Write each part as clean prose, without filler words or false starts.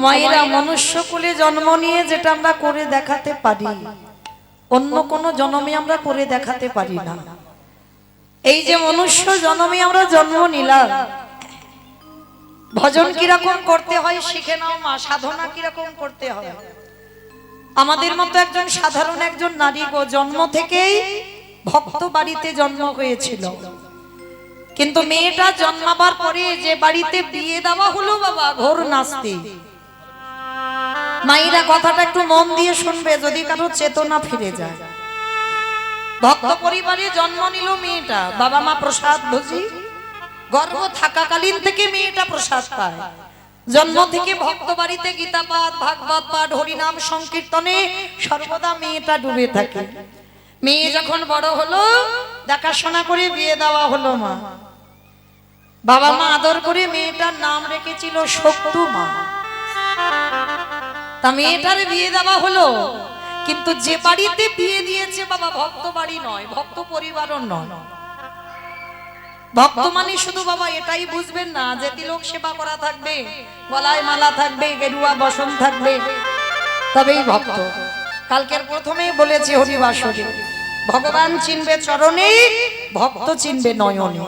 মায়েরা মনুষ্য কুলে জন্ম নিয়ে যেটা আমরা করে দেখাতে পারি অন্য কোনো জন্মে আমরা করে দেখাতে পারি না। এই যে মনুষ্য জন্মে আমরা জন্ম নিলাম, ভজন কিরকম করতে হয় শিখে নাও মা, সাধনা কিরকম করতে হয়। আমাদের মতো একজন সাধারণ একজন নারী গো জন্ম থেকেই ভক্ত বাড়িতে জন্ম হয়েছিল, কিন্তু মেয়েটা জন্মাবার পরে যে বাড়িতে বিয়ে দেওয়া হলো বাবা ঘোর নাস্তিক। মায়েরা কথাটা একটু মন দিয়ে শুনবে যদি কারো চেতনা ফিরে যায়। ভক্ত পরিবারে জন্ম নিল মেয়েটা, বাবা মা প্রসাদ ভোজি, গর্ভ থাকাকালীন থেকে মেয়েটা প্রসাদ পায়। জন্ম থেকে ভক্ত বাড়িতে গীতা পাঠ, ভাগবত পাঠ, হরিনাম সংকীর্তনে সর্বদা মেয়েটা ডুবে থাকে। মেয়ে যখন বড় হলো দেখাশোনা করে বিয়ে দেওয়া হলো মা। বাবা মা আদর করে মেয়েটার নাম রেখেছিল শক্তু মা। তা মেয়েটার বিয়ে দেওয়া হলো, কিন্তু যে বাড়িতে বিয়ে দিয়েছে বাবা ভক্ত বাড়ি নয়, ভক্ত পরিবারও নয়। ভক্ত মানে শুধু বাবা এটাই বুঝবেন না যে তিলক সেবা করা থাকবে, গলায় মালা থাকবে, গেরুয়া বসন থাকবে, তবেই ভক্ত। কালকের প্রথমেই বলেছে হরিবাসরে, ভগবান চিনবে চরণে, ভক্ত চিনবে নয়নে।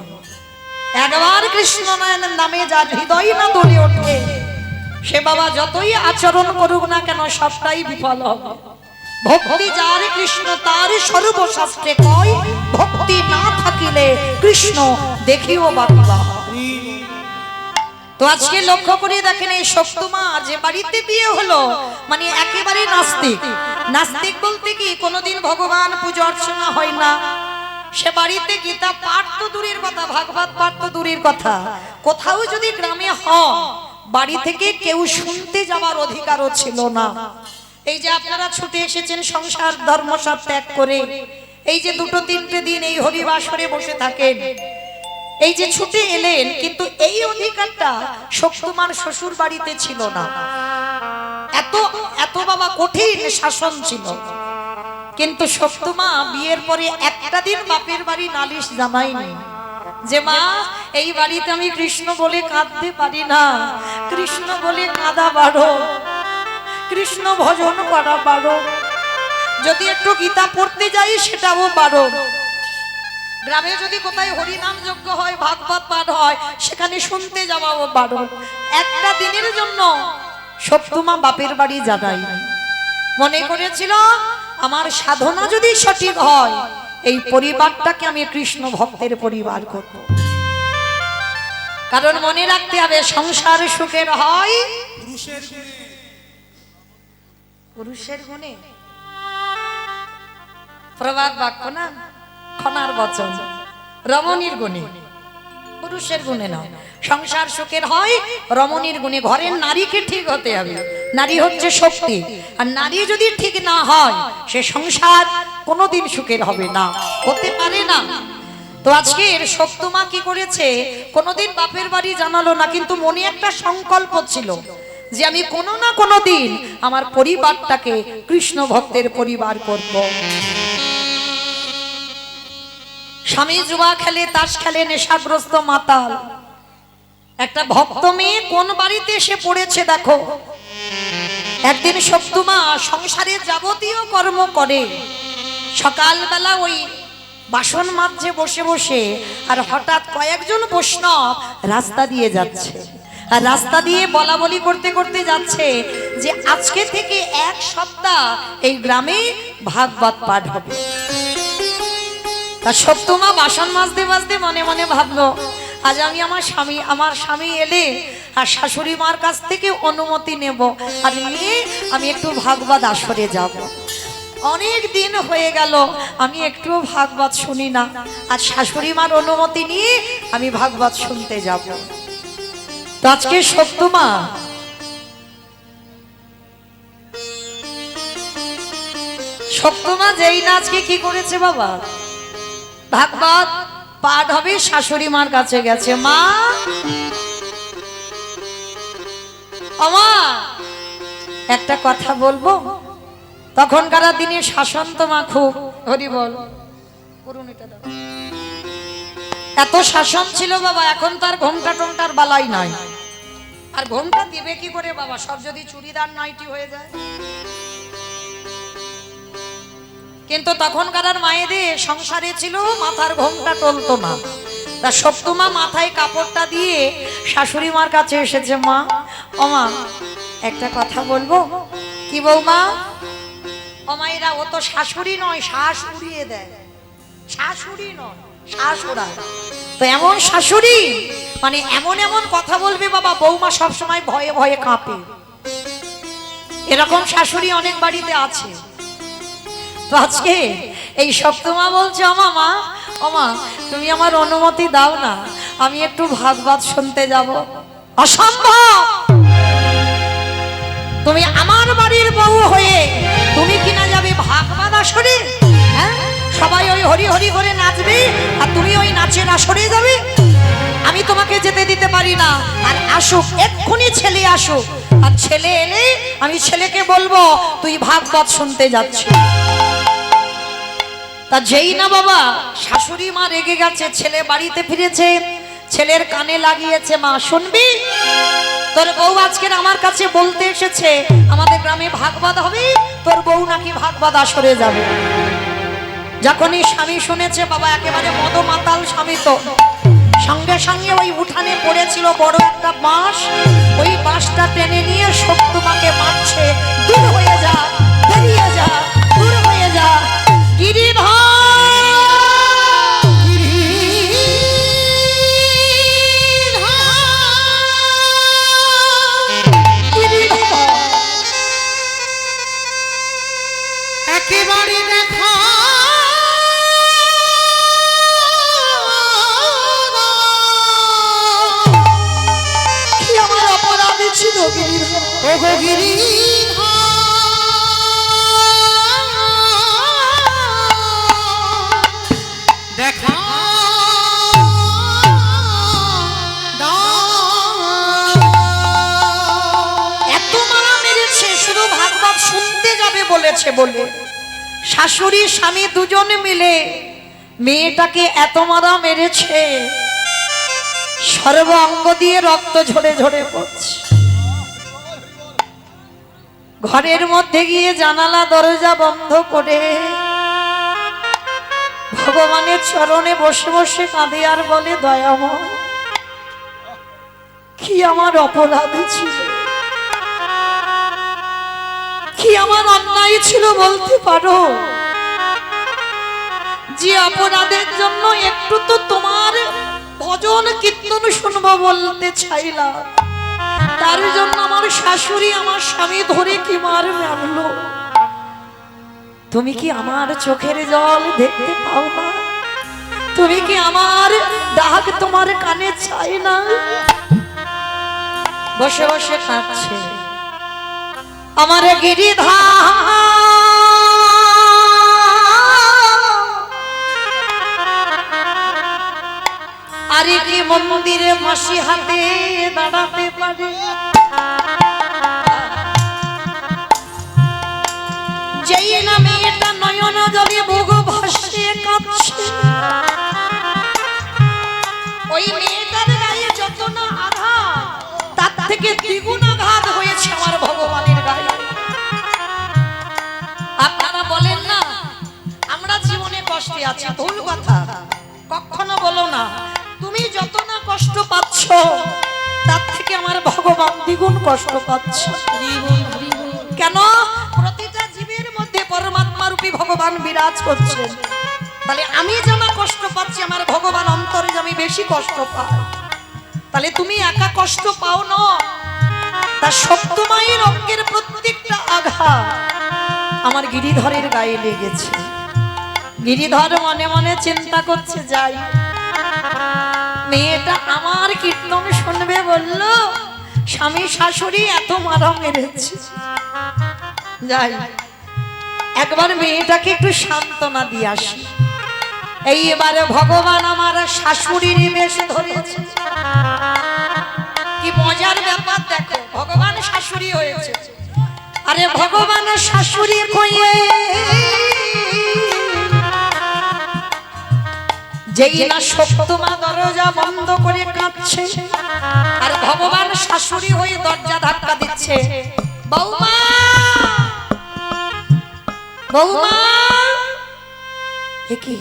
একবার কৃষ্ণ নয়নের নামে যার হৃদয় না দলে ওঠে সে বাবা যতই আচরণ করুক না কেন সবটাই বিফল হবে। ভক্তি যার কৃষ্ণ তার সর্বশাস্ত্রে কয়, ভক্তি না থাকিলে কৃষ্ণ দেখিও বাকিবা। তো আজকে লক্ষ্য করে দেখেন এই শক্তমা যে বাড়িতে বিয়ে হলো মানে একেবারে নাস্তিক। নাস্তিক বলতে কি কোনোদিন ভগবান পূজা অর্চনা হয় না, সে বাড়িতে গীতা পাঠ তো দূরের কথা, ভাগবত পাঠ তো দূরের কথা, কোথাও যদি গ্রামে হয় বাড়ি থেকে কেউ শুনতে যাওয়ার অধিকারও ছিল না। এই যে আপনারা ছুটে এসেছেন সংসার ধর্ম সব ত্যাগ করে, এই যে দুটো তিনটে দিন এই হরিবাসরে বসে থাকেন, এই যে ছুটে এলেন, কিন্তু এই অধিকারটা শক্তমার শ্বশুর বাড়িতে ছিল না। এত এত বাবা কঠিন শাসন ছিল। কিন্তু শক্তমা বিয়ের পরে একটা দিন বাপের বাড়ি নালিশ জানায়নি যে মা এই বাড়িতে আমি কৃষ্ণ বলে কাঁদতে পারি না, কৃষ্ণ বলে কাঁদা বাড়ো, কৃষ্ণ ভজন করা বাড়ো, যদি একটু গীতা পড়তে যাই সেটাও বাড়ো, গ্রামে যদি কোথায় হরিনাম যজ্ঞ হয়, ভাগবত পাঠ হয় সেখানে শুনতে যাওয়াও বাড়ো। একটা দিনের জন্য শক্তমা বাপের বাড়ি যাই, মনে করেছিল আমার সাধনা যদি সঠিক হয় এই পরিবারটাকে আমি কৃষ্ণ ভক্তের পরিবার করব। কারণ মনে রাখতে হবে সংসার সুখের হয় পুরুষের গুণে। প্রবাদ বাক্য না, খনার বচন, রমণীর গুণে, পুরুষের গুণে নয়। সংসার সুখের হয় রমণীর গুণে। ঘরের নারীকে ঠিক হতে হবে, নারী হচ্ছে শক্তি, আর নারী যদি ঠিক না হয় সে সংসার কোনোদিন সুখের হবে না, হতে পারে না। তো আজকের শক্তমা কি করেছে, কোনোদিন বাপের বাড়ি জানালো না, কিন্তু মনে একটা সংকল্প ছিল যে আমি কোনো না কোনো দিন আমার পরিবারটাকে কৃষ্ণ ভক্তের পরিবার করব। স্বামী জুয়া খেলে, তাস খেলে, নেশাগ্রস্ত মাতাল, একটা ভক্ত মেয়ে কোন বাড়িতে এসে পড়েছে দেখো। একদিন শক্তমা সংসারের যাবতীয় কর্ম করে, সকালবেলা ওই বাসন মাজছে বসে বসে, আর হঠাৎ কয়েকজন বৈষ্ণব রাস্তা দিয়ে যাচ্ছে, আর রাস্তা দিয়ে বলা বলি করতে করতে যাচ্ছে যে আজকে থেকে এক সপ্তাহ এই গ্রামে ভাগবত পাঠ হবে। তা শক্তমা বাসন মাজতে মাজতে মনে মনে ভাবলো আজ আমি আমার স্বামী এলে আর শাশুড়ি মার কাছ থেকে অনুমতি নেব, আর নিয়ে আমি একটু ভাগবত আসরে যাব। অনেক দিন হয়ে গেল আমি একটু ভাগবত শুনি না, আর শাশুড়ি মার অনুমতি নিয়ে আমি ভাগবত শুনতে যাব। তো আজকে শক্তমা যেই না আজকে কি করেছে বাবা, ভাগবত পাঠ হবে, শাশুড়ি মার কাছে গেছে, মা আমা একটা কথা বলবো। তখনকার দিনে শাসন তো মা খুব, হরি বল, এত শাসন ছিল বাবা, এখন তার ঘোমটা টোমটার বালাই নাই। আর ঘোমটা দিবে কি করে বাবা, সব যদি চুড়িদার নাইটি হয়ে যায়। কিন্তু তখনকার মায়েদের সংসারে ছিল মাথার ঘোমটা টলতো না। তা সপ্তমা মাথায় কাপড়টা দিয়ে শাশুড়ি মার কাছে এসেছে, মা ও মা একটা কথা বলবো। কি বৌমা? ও মায়েরা, ও তো শাশুড়ি নয়, শ্বাস উড়িয়ে দেয়। শাশুড়ি নয়, শ্বাস ওড়ায়। তো এমন শাশুড়ি মানে এমন এমন কথা বলবে বাবা, বৌমা সবসময় ভয়ে ভয়ে কাঁপে। এরকম শাশুড়ি অনেক বাড়িতে আছে। তো আজকে এই সপ্তমা বলছে, আমা মা ও মা তুমি আমার অনুমতি দাও না, আমি একটু ভাগবত শুনতে যাব। অসম্ভব! তুমি আমার বাড়ির বউ হয়ে তুমি কিনা যাবে ভাগবত আসরে? হ্যাঁ, সবাই ওই হরি হরি করে নাচবে আর তুমি ওই নাচের আসরে যাবে? আমি তোমাকে যেতে দিতে পারি না। আর আসুক, এক্ষুনি ছেলে আসুক, আর ছেলে এলে আমি ছেলেকে বলবো তুই ভাগবত শুনতে যাচ্ছিস। তা যেই না বাবা শাশুড়ি মা রেগে গেছে, ছেলে বাড়িতে ফিরেছে, ছেলের কানে লাগিয়েছে, মা শুনবি, তোর বউ আজকের আমার কাছে বলতে এসেছে আমাদের গ্রামে ভাগবত হবে, তোর বউ নাকি ভাগবত আসরে যাবে। যখনই স্বামী শুনেছে বাবা, একেবারে মদমাতাল স্বামী, তো সঙ্গে সঙ্গে ওই উঠানে পড়েছিল বড় একটা বাঁশ, ওই বাঁশটা টেনে নিয়ে সপ্তমাকে মারছে, দূর হয়ে যা, বেরিয়ে যা, দূর হয়ে যা। গিরিধর একেবারে দেখা কি আমার অপরাধ ছিল গিরিধর, ও গো গিরিধর, দেখা এত মারা মেরেছে শুধু ভাগবত শুনতে যাবে বলেছে বলে। শাশুড়ি স্বামী দুজনে মিলে মেয়েটাকে এত মারা মেরেছে, সর্ব অঙ্গ দিয়ে রক্ত ঝরে ঝরে পড়ছে। ঘরের মধ্যে গিয়ে জানালা দরজা বন্ধ করে ভগবানের চরণে বসে বসে কাঁদে আর বলে, দয়াময় কি আমার অপরাধ ছিল, কি আমার অন্যায় ছিল বলতে পারো? যে অপরাধের জন্য একটু তো তোমার ভজন কীর্তন শুনবো বলতে চাইলাম, তার জন্য আমার শাশুড়ি আমার স্বামী ধরে কি মার মারলো। তুমি কি আমার চোখের জল দেখতে পাও না? তুমি কি আমার ডাক তোমার কানে চাই না? বসে বসে কাঁদছে আমার গিরিধর। আরে কি মন্দিরে মাসি হাতে দাঁড়াতে পারে? যেই না মেয়েটা নয়ন জলে বুক ভাসিয়ে কাঁদছে, ওই মেয়েটার গায়ে যত না আঘাত তার থেকে দ্বিগুণ আঘাত হয়েছে আমার ভগবানের গায়ে। আপনারা বলেন না আমরা জীবনে কষ্টে আছি, ভুল কথা, কখনো বলো না। তুমি যত না কষ্ট পাচ্ছ তার থেকে আমার ভগবান দ্বিগুণ কষ্ট পাচ্ছে। কেন? প্রতিটা জীবের মধ্যে পরমাত্মা রূপী ভগবান বিরাজ করছেন। তাহলে আমি যেমন কষ্ট পাচ্ছি, আমার ভগবান অন্তরে আমি বেশি কষ্ট পাই। তাহলে তুমি একা কষ্ট পাও না, তার সপ্তমায়ের অঙ্গের প্রত্যেকটা আঘাত আমার গিরিধরের গায়ে লেগেছে। গিরিধর মনে মনে চিন্তা করছে, যাই মেয়েটা আমার কীর্তন শুনবে বলল, স্বামী শাশুড়ি এত মারা মেরেছে, যাই একবার মেয়েটাকে একটু সান্ত্বনা দিয়ে আসি। এইবারে ভগবান আমার শাশুড়ির বেশ ধরেছে। কি মজার ব্যাপার দেখো, ভগবান শাশুড়ি হয়েছে। আরে ভগবান শাশুড়ি হয়ে যেই না সপ্তমা দরজা বন্ধ করে কাঁদছে আর ভগবান শাশুড়ি হয়ে দরজা ধাক্কা দিচ্ছে, বৌমা বৌমা, এ কি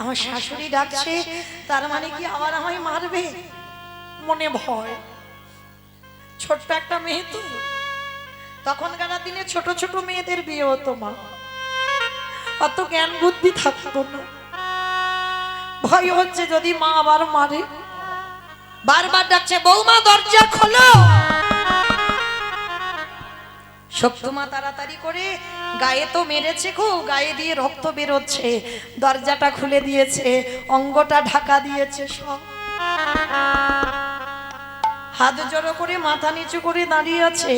আমার শাশুড়ি ডাকছে, তার মানে কি আবার আমায় মারবে? মনে ভয়, ছোট্ট একটা মেয়ে তো, তখনকার দিনে ছোট ছোট মেয়েদের বিয়ে হতো, মা অত জ্ঞান বুদ্ধি থাকতো না, ভয় হচ্ছে যদি মা আবার মারে, বারবার ডাকছে বৌমা দরজা খোলো। সপ্তমা তাড়াতাড়ি করে, গায়ে তো মেরেছে খুব, গায়ে দিয়ে রক্ত বেরোচ্ছে, দরজাটা খুলে দিয়েছে, অঙ্গটা ঢাকা দিয়েছে সব, হাত জড়ো করে মাথা নিচু করে দাঁড়িয়ে আছে।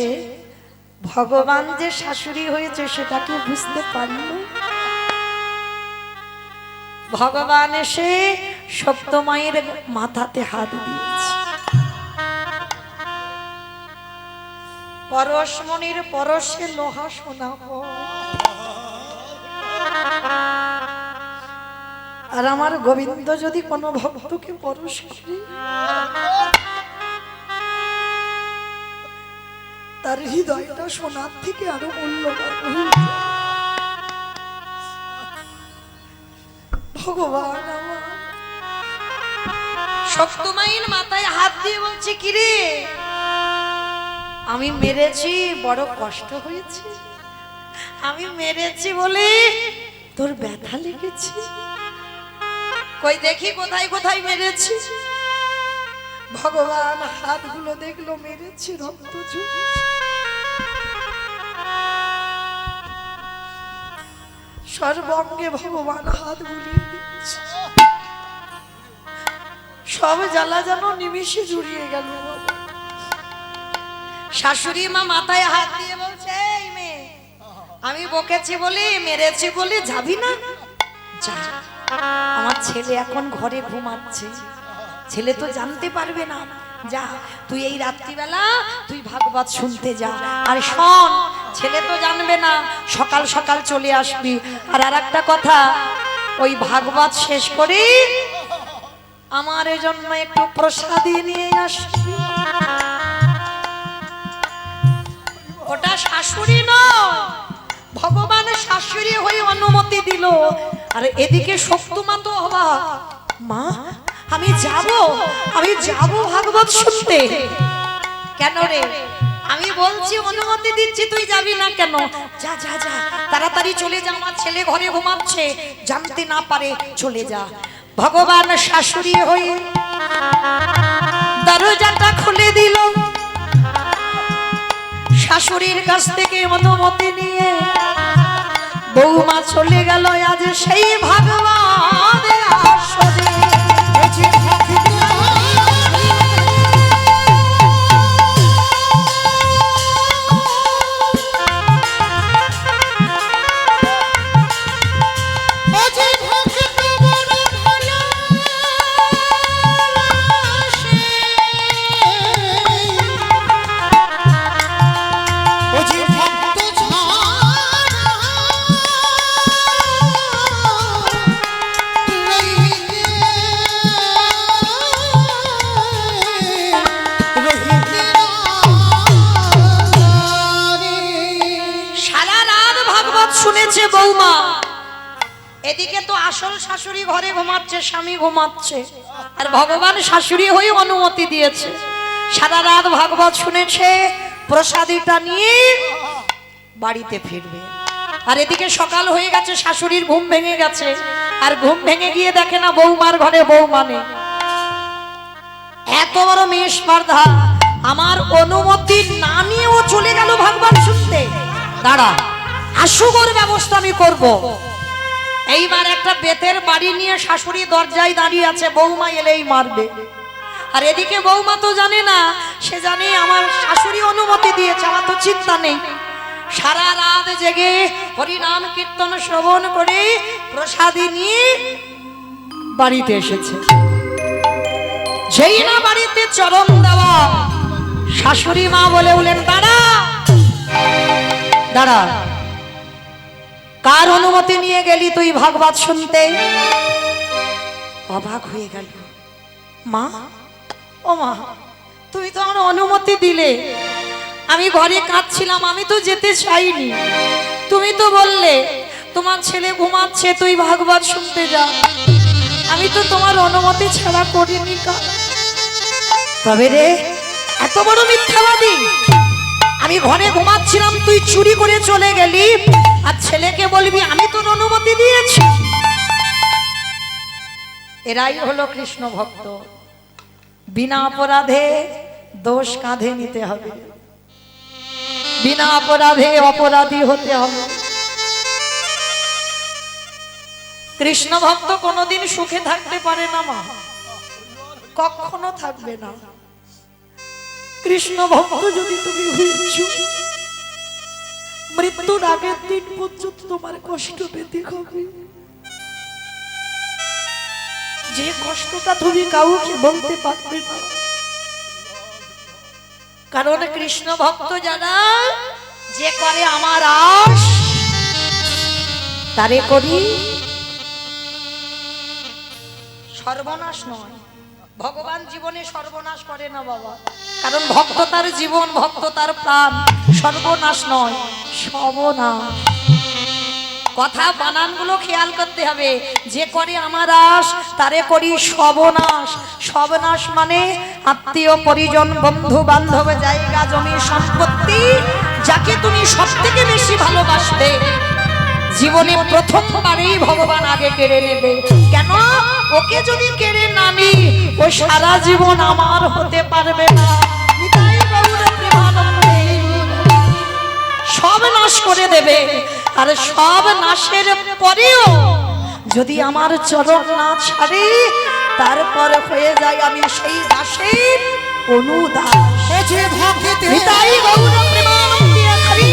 ভগবান যে শাশুড়ি হয়েছে সেটাকে বুঝতে পারল। ভগবান এসে সপ্তমায়ের মাথাতে হাত দিয়েছে। পরশমণির পরশে লোহা সোনা হয়। আর আমার গোবিন্দ যদি কোনো ভক্তকে পরশ করে, তার হৃদয়টা সোনার থেকে আরো মূল্যবান হয়ে যায়। ভগবান আমার সপ্তমায়ের মাথায় হাত দিয়ে বলছে, কিরে আমি মেরেছি, বড় কষ্ট হয়েছে, আমি মেরেছি বলে তোর ব্যথা লেগেছে, কই দেখি কোথায় কোথায় মেরেছি। ভগবান হাতগুলো দেখলো, মেরেছি, রক্ত ঝরছে। সর্বঙ্গে ভগবান হাত বুলিয়ে দিচ্ছে, সব জ্বালা যেন নিমিষে জুড়িয়ে গেল। শাশুড়ি মা মাথায় হাত দিয়ে বলছে, এই মেয়ে, আমি বকেছি বলি, মেরেছি বলি, যাবি না? যা, আমার ছেলে এখন ঘরে ঘুমাচ্ছে, ছেলে তো জানতে পারবে না, যা তুই এই রাত্রিবেলা তুই ভাগবত শুনতে যা। আর শোন, ছেলে তো জানবে না, সকাল সকাল চলে আসবি। আর আরেকটা কথা, ওই ভাগবত শেষ করে আমার জন্য একটু প্রসাদী নিয়ে আসবি। ওটা শাশুড়ি নয়, ভগবান শাশুড়ি হয়ে অনুমতি দিল। আর এদিকে সপ্তমা তো অবাক, মা আমি যাব ভাগবত শুনতে। কেন রে? আমি বলছি অনুমতি দিচ্ছি, তুই যাবি না কেন? যা যা যা, তাড়াতাড়ি চলে যা, আমার ছেলে ঘরে ঘুমাচ্ছে, জানতে না পারে, চলে যা। ভগবান শাশুড়ি হয়ে দরজাটা খুলে দিল। শাশুড়ির কাছ থেকে অনুমতি নিয়ে বৌমা চলে গেল আজ সেই ভাগবতের আসরে। শুনেছে বৌমা, এদিকে তো আসল শাশুড়ি ঘরে ঘুমাচ্ছে, স্বামী ঘুমাচ্ছে, আর ভগবান শাশুড়ি হয়ে অনুমতি দিয়েছে। সারা রাত ভাগবত শুনেছে, প্রসাদীটা নিয়ে বাড়িতে ফিরবে। আর এদিকে সকাল হয়ে গেছে, শাশুড়ির ঘুম ভেঙে গেছে, আর ঘুম ভেঙে গিয়ে দেখে না বৌমার ঘরে বৌমা নেই। এত বড় মেয়ে স্পর্ধা, আমার অনুমতি না নিয়েও চলে গেল ভাগবত শুনতে। দাঁড়া, আসুগর ব্যবস্থা আমি করব। এইবার একটা বেতের বাড়ি নিয়ে শাশুড়ি দরজায় দাঁড়িয়ে আছে, বৌমা এলেই মারবে। আর এদিকে বৌমা তো জানে না, সে জানে আমার শাশুড়ি অনুমতি দিয়েছে, আমার তো চিন্তা নেই। সারা রাত জেগে হরিনাম কীর্তন শ্রবণ করে প্রসাদী নিয়ে বাড়িতে এসেছে। যেই না বাড়িতে চরণ দেওয়া, শাশুড়ি মা বলে উঠলেন, দাঁড়া দাঁড়া, কার অনুমতি নিয়ে গেলি তুই ভাগবত শুনতে? অবাক হয়ে গেল। মা, ও মা, তুমি তো আমার অনুমতি দিলে, আমি ঘরে কাঁদছিলাম, আমি তো যেতে চাইনি। তুমি তো বললে তোমার ছেলে ঘুমাচ্ছে, তুই ভাগবত শুনতে যা। আমি তো তোমার অনুমতি ছাড়া করিনি কাজ। তবে রে, এত বড় মিথ্যাবাদী! আমি ঘরে ঘুমাচ্ছিলাম, তুই চুরি করে চলে গেলি, আর ছেলেকে বলবি আমি তোর অনুমতি দিয়েছি। এরাই হলো কৃষ্ণ ভক্ত। বিনা অপরাধে দোষ কাঁধে নিতে হবে, বিনা অপরাধে অপরাধী হতে হবে। কৃষ্ণ ভক্ত কোনোদিন সুখে থাকতে পারে না মা, কখনো থাকবে না। কৃষ্ণ ভক্ত যদি তুমি হয়েছ, মৃত্যুর আগের দিন পর্যন্ত তোমার কষ্ট পেতে হবে। যে কষ্টটা তুমি কাউকে বলতে পারবে না। কারণ কৃষ্ণ ভক্ত যারা, যে করে আমার আশ তারে করি সর্বনাশ নয়। ভগবান জীবনে সর্বনাশ করে না বাবা, কারণ ভক্ত তার জীবন, ভক্ত তার প্রাণ। সর্বনাশ নয়, সর্বনাশ। কথা বানানগুলো খেয়াল করতে হবে। যে করে আমার আশ তারে করি সর্বনাশ। সর্বনাশ মানে আত্মীয় পরিজন, বন্ধু বান্ধব, জায়গা জমি সম্পত্তি, যাকে তুমি সব থেকে বেশি ভালোবাসবে, জীবনে প্রথমবারেই ভগবান আগে কেড়ে নেবে। কেন? ওকে যদি কেড়ে না নি, ও সারা জীবন আমার হতে পারবে না। সব নাশ করে দেবে, আর সব নাশের পরেও যদি আমার চরণ না ছাড়ে, তারপর হয়ে যায় আমি সেই দাসের অনুদাস। নিতাই গৌর প্রেমানন্দে হরি।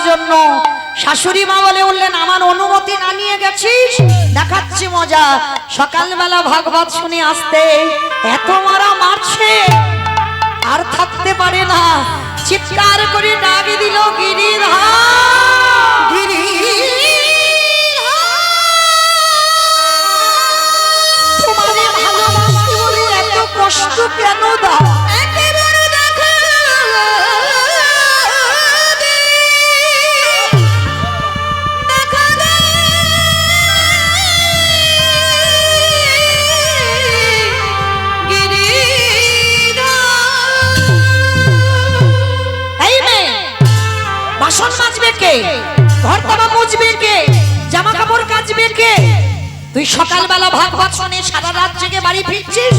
জন্য শাশুড়ি মা বলে উঠলেন, আমার অনুমতি না নিয়ে গেছিস, দেখাচ্ছি মজা। সকালবেলা ভাগবত শুনে আসতে এত মারা মারছে, আর থাকতে পারে না, চিৎকার করে ডাক দিল, গিরিধার তোমারে ভালোবাসি বলে এত কষ্ট কেন দাও? বাসন মাজবে কে? ঘর তামা মুছবে কে? জামা কাপড় কাচবে কে? তুই সকালবেলা ভাগবত শুনে সারা রাত জেগে বাড়ি ফিরছিস।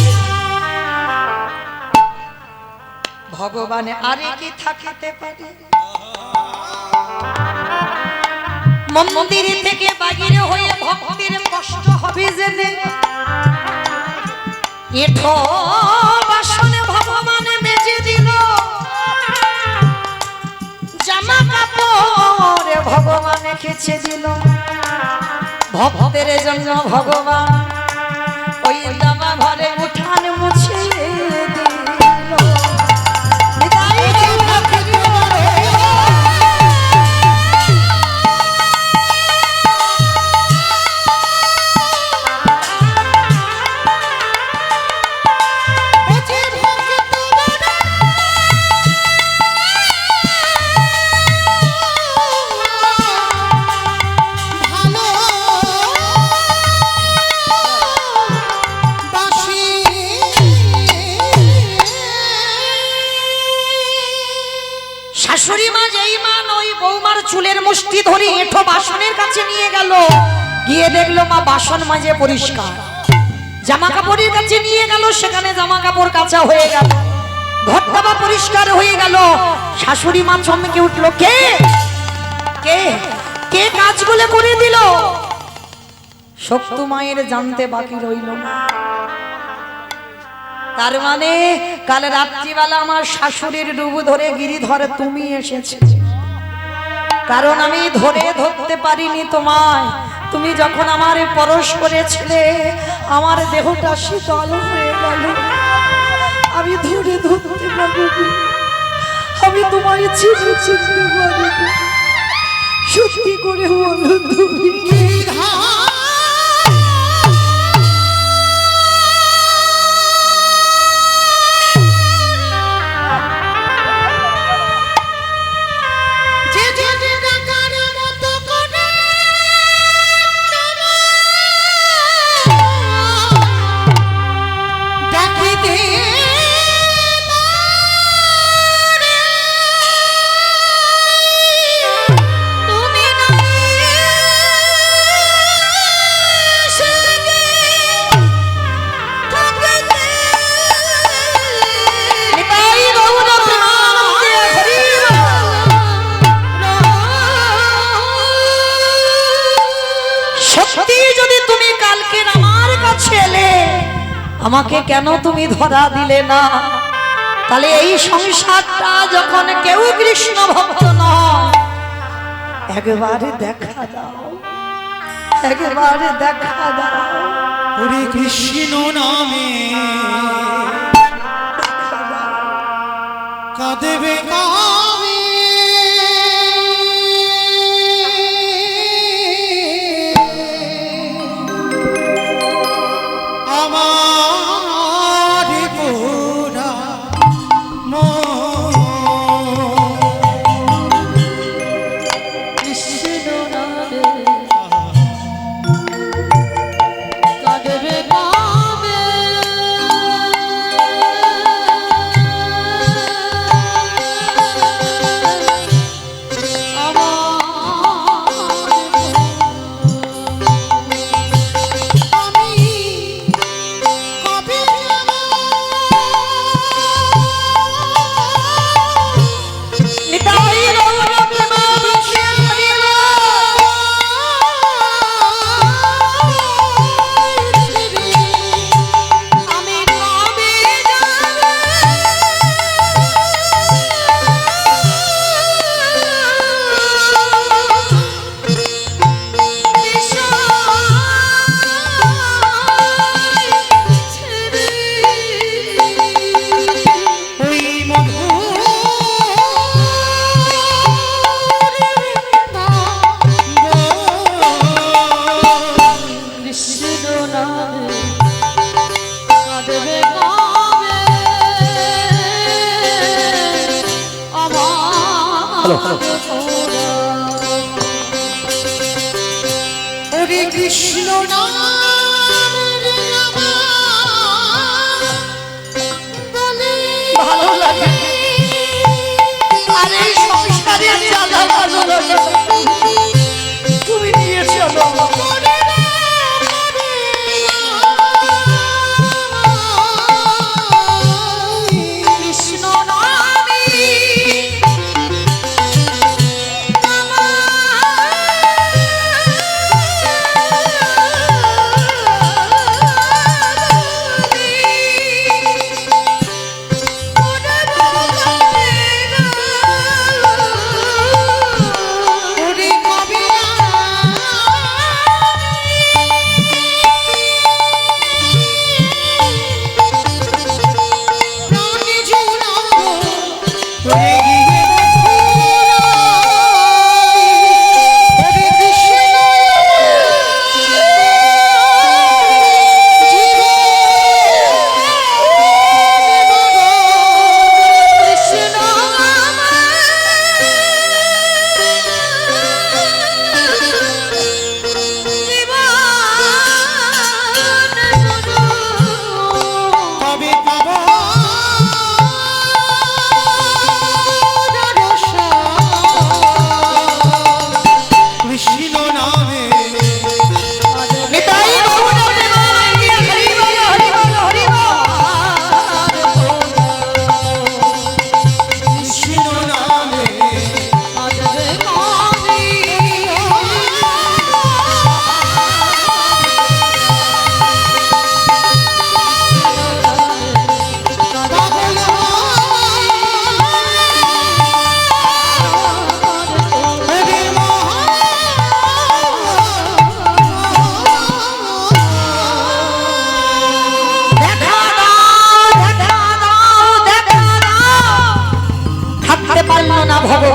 ভগবানে আরে কি থাকিতে পারে? মন্দির থেকে বাহিরে হয়ে ভক্তের কষ্ট হবে জেনে, এঠো বাসনে ভগবানে মেজে দিল, জামা কাপড় ভগবানে খেছে দিল। ভক্তের জন্য ভগবান ওই জামা ঘরে উঠান মুছে দিল। শাশুড়ি মা যেই মা ওই বৌমার চুলের মুষ্টি ধরে এঁঠো বাসনের কাছে নিয়ে গেল, গিয়ে দেখলো মা বাসন মাজে পরিষ্কার। জামা কাপড়ের কাছে নিয়ে গেল, সেখানে জামা কাপড় কাঁচা হয়ে গেল, ঘরটা পরিষ্কার হয়ে গেল। শাশুড়ি মা চমকে উঠলো, কে কে কে কাজগুলো করে দিল? শক্তু মায়ের জানতে বাকি রইল না। তার মানে কাল রাত্রিবেলা আমার শাশুড়ির ডুবু ধরে গিরিধর তুমি এসেছে, কারণ আমি ধরতে পারিনি তোমায়। তুমি যখন আমার পরশ করেছিলে আমার দেহটা শীতল হয়ে গেল, আমি ধরতে পারিনি, আমি তোমায় চিনতে পারিনি। সত্যি করে বলো তুমি আমাকে কেন তুমি ধরা দিলে না? তাহলে এই সংসারটা যখন কেউ কৃষ্ণ ভক্ত নয়, একবারে দেখা দাও, একবারে দেখা দাও। হরে কৃষ্ণ নামে কাঁদেবে কামে, হরে কৃষ্ণ ভালো লাগে, আর এই সংসারের জ্বালা ভালো লাগে, তুমি নিয়ে চলো।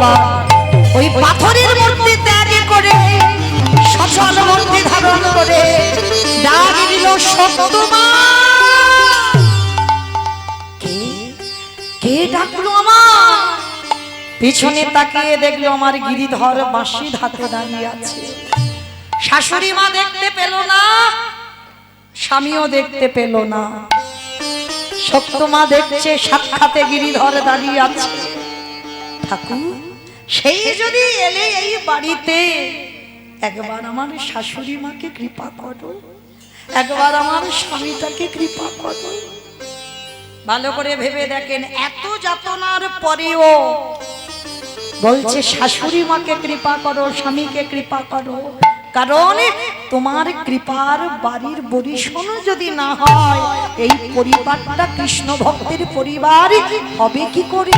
ভগবান ওই পাথরের মূর্তি ত্যাগ করে সচল মূর্তি ধারণ করে ডাক দিল সত্যমা। কে ডাকলো আমার? পিছনে তাকিয়ে দেখলো আমার গিরিধর বাঁশি হাতে দাঁড়িয়ে আছে। শাশুড়ি মা দেখতে পেল না, স্বামীও দেখতে পেল না, সত্যমা দেখছে সাক্ষাতে গিরিধর দাঁড়িয়ে আছে। ঠাকুর, সেই যদি এলে এই বাড়িতে একবার আমার শাশুড়ি মাকে কৃপা করো, একবার আমার স্বামীটাকে কৃপা করো। ভালো করে ভেবে দেখেন, এত যাতনার পরেও বলছে শাশুড়ি মাকে কৃপা করো, স্বামীকে কৃপা করো। কারণ তোমার কৃপার বাড়ির বরিশন যদি না হয় এই পরিবারটা কৃষ্ণ ভক্তের পরিবার হবে কি করে?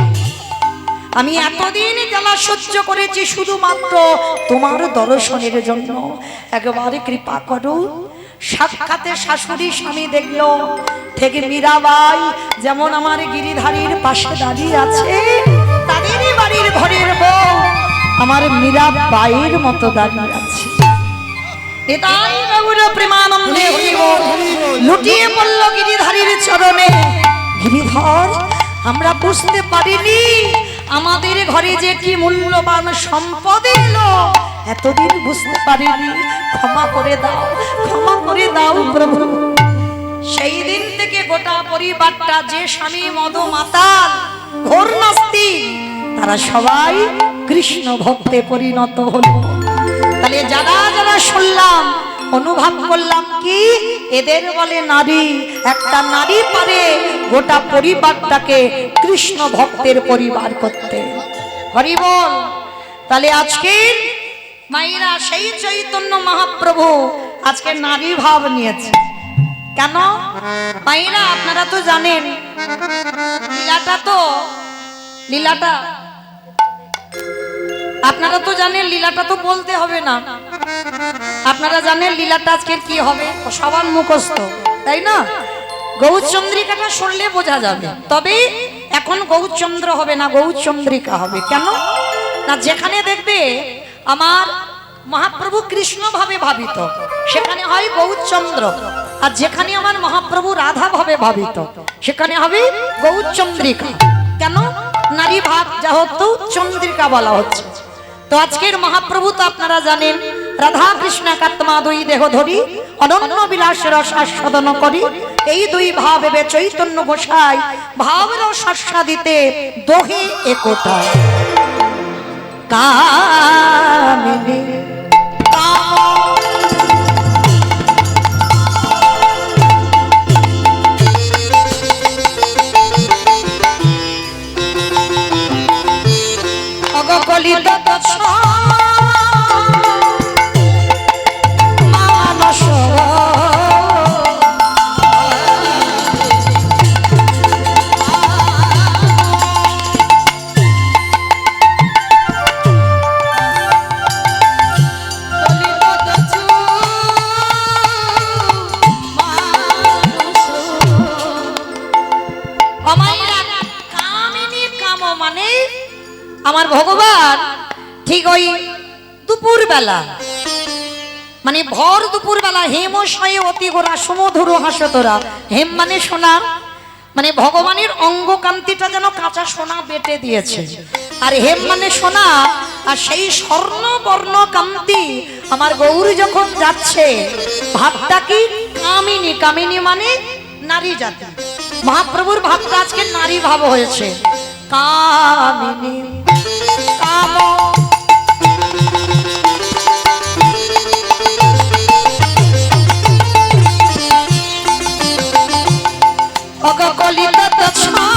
আমি এতদিন জ্বালা সহ্য করেছি শুধুমাত্র তোমার দর্শনের জন্য, একবার কৃপা করো। সাক্ষাতে শাশুড়ি স্বামী দেখলো ঠিক মীরাবাই যেমন আমার গিরিধারীর পাশে দাঁড়িয়ে আছে, তাদেরই বাড়ির ঘরের বউ আমার মীরাবাইয়ের মতো দাঁড়িয়ে আছে। এটাই গৌর প্রেমানন্দে লুটিয়ে পড়ল গিরিধারীর চরণে। গিরিধর, আমরা বুঝতে পারিনি আমাদের ঘরে যে কি মূল্যবান সম্পদ এলো, এতদিন বুঝতে পারিনি, ক্ষমা করে দাও, ক্ষমা করে দাও প্রভু। সেই দিন থেকে গোটা পরিবারটা, যে স্বামী মদ মাতাল ঘোর নাস্তিক, তারা সবাই কৃষ্ণ ভক্তে পরিণত হলো। তাহলে যারা যারা শুনলাম অনুভব করলাম কি এদের বলে নারী। একটা নারী পারে গোটা পরিবারটাকে কৃষ্ণ ভক্তের পরিবার করতে। হরি বল। তাহলে আজকে মায়েরা সেই চৈতন্য মহাপ্রভু আজকে নারী ভাব নিয়েছে। কেন মায়েরা? আপনারা তো জানেন লীলাটা আপনারা তো জানেন, লীলাটা তো বলতে হবে না। আপনারা জানেন লীলাটা আজকে কি হবে, সবার মুখস্থ, তাই না? গৌরচন্দ্রিকাটা শুনলে বোঝা যাবে। তবে এখন গৌরচন্দ্র হবে না, গৌরচন্দ্রিকা হবে। কেন না? যেখানে দেখবে আমার মহাপ্রভু কৃষ্ণ ভাবে ভাবিত সেখানে হয় গৌরচন্দ্র, আর যেখানে আমার মহাপ্রভু রাধা ভাবে ভাবিত সেখানে হবে গৌরচন্দ্রিকা। কেন? নারী ভাব যেহেতু চন্দ্রিকা বলা হচ্ছে। তো আজকের মহাপ্রভু তো আপনারা জানেন রাধা কৃষ্ণ কাত্মা দুই দেহ ধরি অনন্য বিলাস রস আস্বাদন করি। এই দুই ভাব এবে চৈতন্য গোসাই ভাব রস আস্বাদিতে দোহে একোটা কামিনী অগলিত মানস আমার ভগবান ঠিক ওই দুপুর বেলা, মানে ভর দুপুর বেলা হেমশয়ে অতি গোরা সমধুর হাসতরা। হেম মানে সোনা, মানে ভগবানের অঙ্গকান্তিটা যেন কাঁচা সোনা বেটে দিয়েছে। আর হেম মানে সোনা, আর সেই স্বর্ণ বর্ণ কান্তি আমার গৌরী যখন যাচ্ছে, ভাবটা কি কামিনী। কামিনী মানে নারী জাতি। মহাপ্রভুর ভাবটা আজকে নারী ভাব হয়েছে। কামিনী কাম অগলিত মানস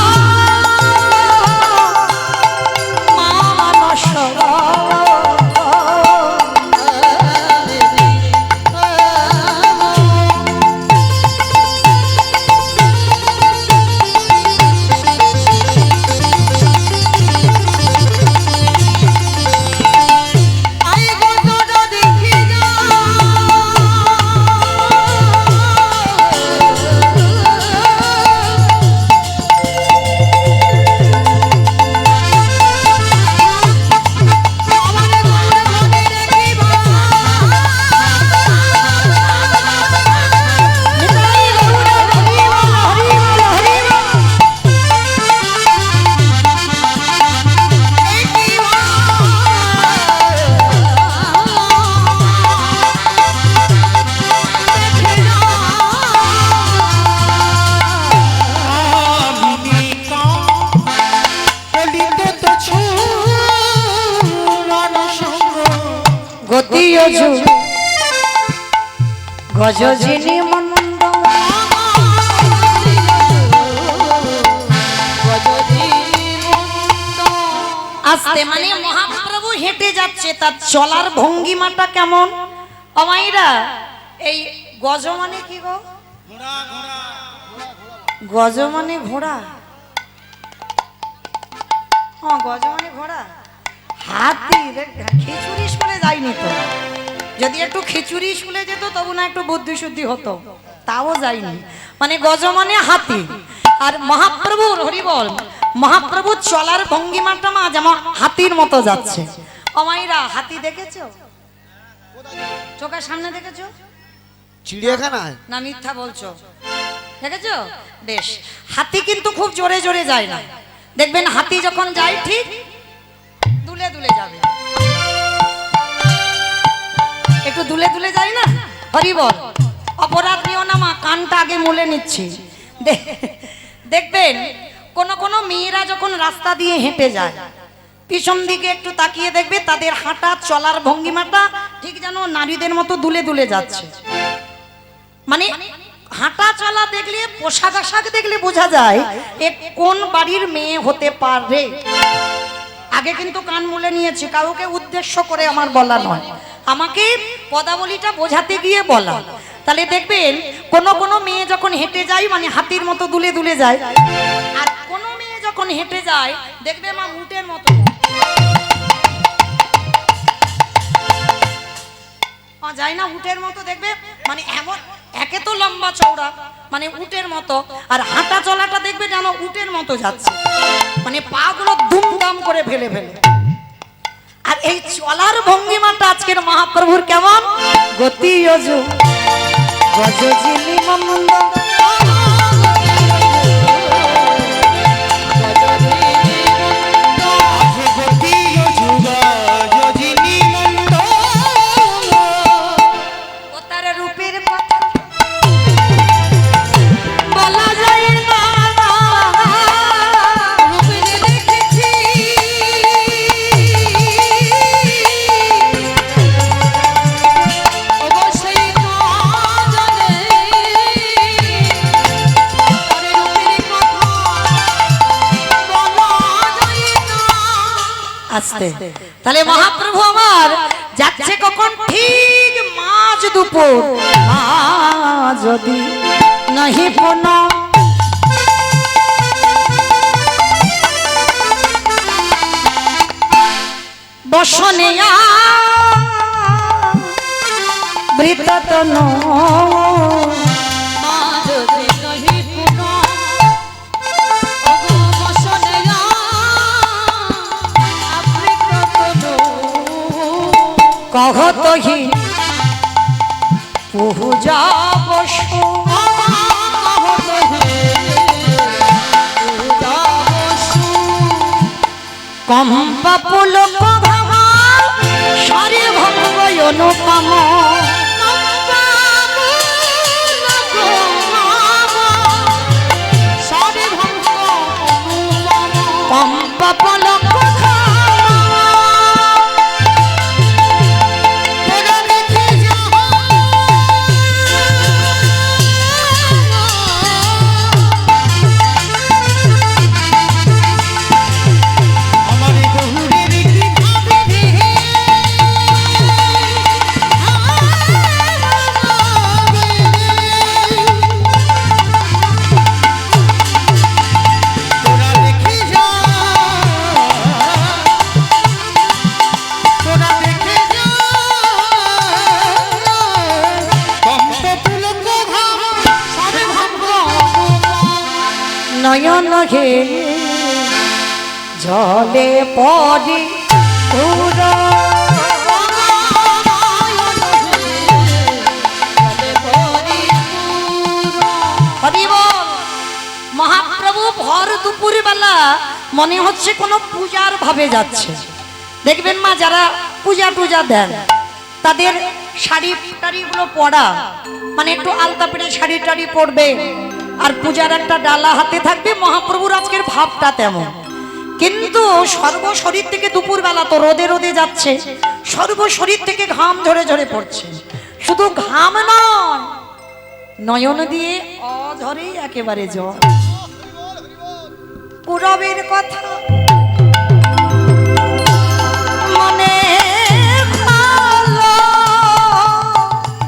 অজু গজজিনী মন্দ আস্তে মানে মহাপ্রভু হেঁটে যাচ্ছে, তার চলার ভঙ্গিমাটা কেমন? অমাইরা এই গজ মানে কি গো? গজ মানে ঘোড়া। হ্যাঁ, গজ মানে ঘোড়া। হাতি খিচুড়ি শুনে যায়নি তো, যদি একটু খিচুড়ি শুনে যেত তবু না একটু বুদ্ধি শুদ্ধি হতো, তাও যায়নি। মানে গজ মানে হাতি। আর মহাপ্রভুর হরিবল মহাপ্রভুর চলার ভঙ্গিমাটা মা যেমন হাতির মতো যাচ্ছে। অমাইরা হাতি দেখেছো? চোখের সামনে দেখেছো? চিড়িয়াখানায় না মিথ্যা বলছো? দেখেছো? বেশ, হাতি কিন্তু খুব জোরে জোরে যায় না। দেখবেন হাতি যখন যায় ঠিক দুলে দুলে যাবে, একটু দুলে দুলে যায় না। হরিবল অপরাধ নিও না মা, কানটা আগে মুলে নিচ্ছি। দেখবেন কোন কোন মেয়েরা যখন রাস্তা দিয়ে হেঁটে যায়, পিছন দিকে একটু তাকিয়ে দেখবে তাদের হাঁটা চলার ভঙ্গিমাটা ঠিক যেন নারীদের মতো দুলে দুলে যাচ্ছে। মানে হাঁটা চলা দেখলে, পোশাক আশাক দেখলে বোঝা যায় এ কোন বাড়ির মেয়ে হতে পারে। আগে কিন্তু কান মুলে নিয়েছি, কাউকে উদ্দেশ্য করে আমার বলা নয়, আমাকে পদাবলীটা বোঝাতে গিয়ে বলা। তাহলে দেখবেন কোন কোন মেয়ে যখন হেঁটে যায় মানে হাতির মতো দুলে দুলে যায়, আর কোন মেয়ে যখন হেঁটে যায় দেখবে মা উটের মতো যায় না, উটের মতো দেখবে। মানে এমন একে তো লম্বা চওড়া মানে উটের মতো, আর হাঁটা চলাটা দেখবে যেন উটের মতো যাচ্ছে, মানে পা গুলো দুমদাম করে ফেলে ফেলে। আর এই চলার ভঙ্গিমাটা আজকের মহাপ্রভুর কেমন? গতি অজু গজজিনী মন্দ আসতে। তাহলে মহাপ্রভু আমার যাচ্ছে কখন? ঠিক মাঝ দুপুর, যদি নাহি পুন বসনে বৃততন কহত হি পূজা বসু কম্পা পুলক ভাবা সারে ভঙ্গ অনুপম কম্পা পুলক নয়ন হে জলে পড়ি পুরা মহাপ্রভু ভর দুপুর বেলা মনে হচ্ছে কোনো পূজার ভাবে যাচ্ছে। দেখবেন মা যারা পূজা টুজা দেন তাদের শাড়ি টাড়িগুলো পরা মানে একটু আলতা পেরে শাড়ি টাড়ি পরবে, আর পূজার একটা ডালা হাতে থাকবে। মহাপ্রভুর আজকের ভাবটা তেমন, কিন্তু সর্বশরীর থেকে দুপুরবেলা তো রোদে রোদে যাচ্ছে, সর্বশরীর থেকে ঘাম ঝরে ঝরে পড়ছে। শুধু ঘাম নয়, নয়ন দিয়ে অঝরেই একেবারে জল। পূরবের কথা মনে ভালো,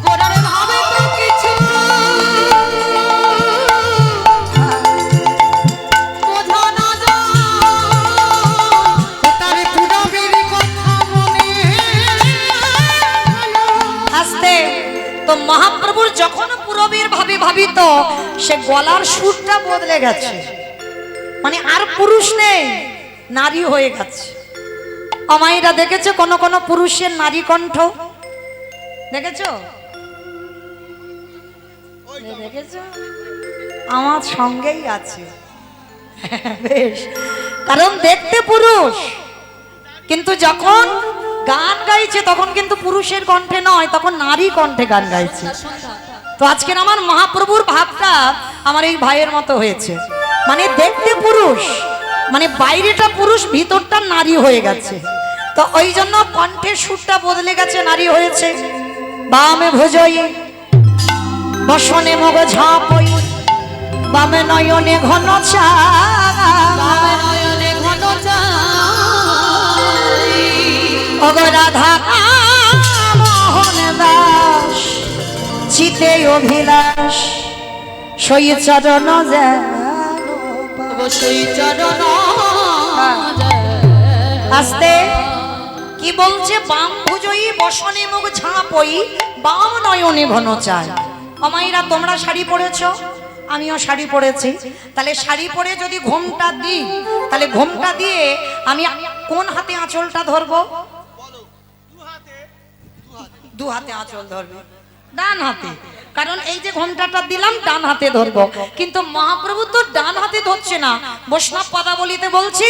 গোড়ার ভাবে তো কিছু বোঝা না যায়, তার পূরবের কথা মনে ভালো। আস্তে তো মহাপ্রভুর যখন পূরবের ভাবে ভাবিত, সে গলার সুরটা বদলে গেছে, মানে আর পুরুষ নেই, নারী হয়ে গেছে। আমাইরা দেখেছো কোন কোন পুরুষের নারী কণ্ঠ দেখেছো? দেখেছো? আমার সঙ্গেই আছে বেশ, কারণ দেখতে পুরুষ, কিন্তু যখন গান গাইছে তখন কিন্তু পুরুষের কণ্ঠে নয়, তখন নারী কণ্ঠে গান গাইছে। তো আজকের আমার মহাপ্রভুর ভাবটা আমার এই ভাইয়ের মতো হয়েছে, মানে দেখতে পুরুষ, মানে বাইরেটা পুরুষ, ভিতরটা নারী হয়ে গেছে। তো ওই জন্য কণ্ঠের সুরটা বদলে গেছে, নারী হয়েছে। বামে ভুজই বসনে মগ ঝাপই, বামে নয়নে ঘন চা, রাধা মোহন দাস চিতে অভিলাষ, সই চরণ আস্তে কি বলছে? বাম ভুজই বসনে মুখ ঝাঁপই, বাম নয়নে ঘন চায়। আমাইরা তোমরা শাড়ি পরেছো, আমিও শাড়ি পরেছি, তাহলে শাড়ি পরে যদি ঘোমটা দিই, তাহলে ঘোমটা দিয়ে আমি কোন হাতে আঁচলটা ধরবো? দু হাতে আঁচল ধরবে, ডান হাতে, কারণ এই যে ঘোমটাটা দিলাম ডান হাতে ধরবো। কিন্তু মহাপ্রভু তো ডান হাতে ধরছে না, বৈষ্ণব পদাবলিতে বলছি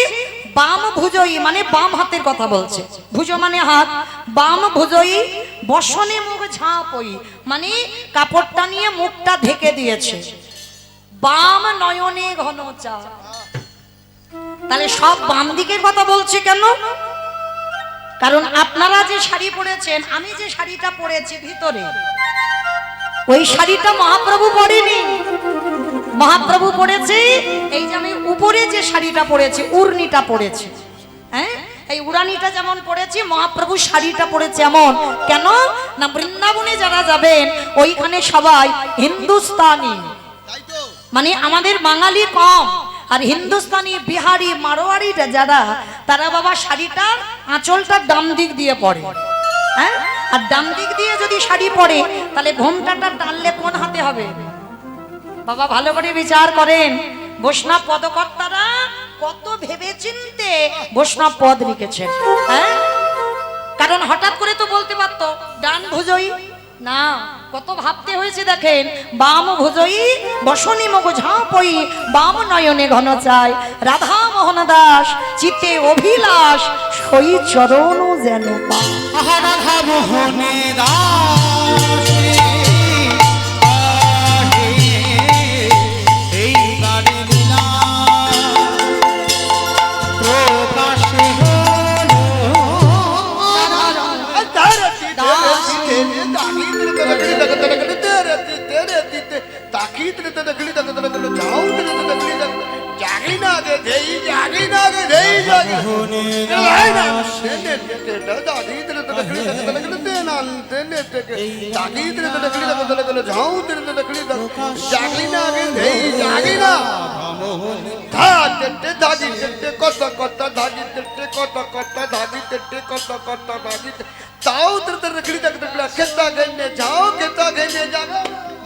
বাম ভুজই, মানে বাম হাতের কথা বলছে। ভুজ মানে হাত, বাম ভুজই বসনে মুখ ঝাঁপই, মানে কাপড়টা নিয়ে মুখটা ঢেকে দিয়েছে। বাম নয়নে ঘন চা, তাহলে সব বাম দিকের কথা বলছে কেন? কারণ আপনারা যে শাড়ি পরেছেন, আমি যে শাড়িটা পরেছি ভিতরে, ওই শাড়িটা মহাপ্রভু পরেনি, মহাপ্রভু পরেছে এই যে আমি উপরে যে শাড়িটা পরেছি, উড়নিটা পরেছি। হ্যাঁ, এই উড়ানিটা যেমন পরেছি, মহাপ্রভু শাড়িটা পরেছে এমন কেন না, বৃন্দাবনে যারা যাবেন ওইখানে সবাই হিন্দুস্তানি, মানে আমাদের বাঙালি কম, আর হিন্দুস্তানি, বিহারি, মারোয়ারি যারা, তারা বাবা শাড়িটার আঁচলটা ডান দিক দিয়ে পরে। হ্যাঁ, আর ডান দিক দিয়ে যদি শাড়ি পরে, তাহলে ঘোমটাটা টানলে কোন হাতে হবে? বাবা ভালো করে বিচার করেন, বৈষ্ণব পদকর্তারা কত ভেবে চিনতে বৈষ্ণব পদ লিখেছেন। হ্যাঁ, কারণ হঠাৎ করে তো বলতে পারতো ডান ভুজই, না, কত ভাবতে হয়েছে দেখেন। বাম ভুজই বসনি মগ ঝাঁপই, বাম নয়নে ঘন চায়, রাধা মোহন দাস চিতে অভিলাষ, সই চরণ যেন পায়। রাধা মোহনে দাস এই গানে লীলা প্রকাশে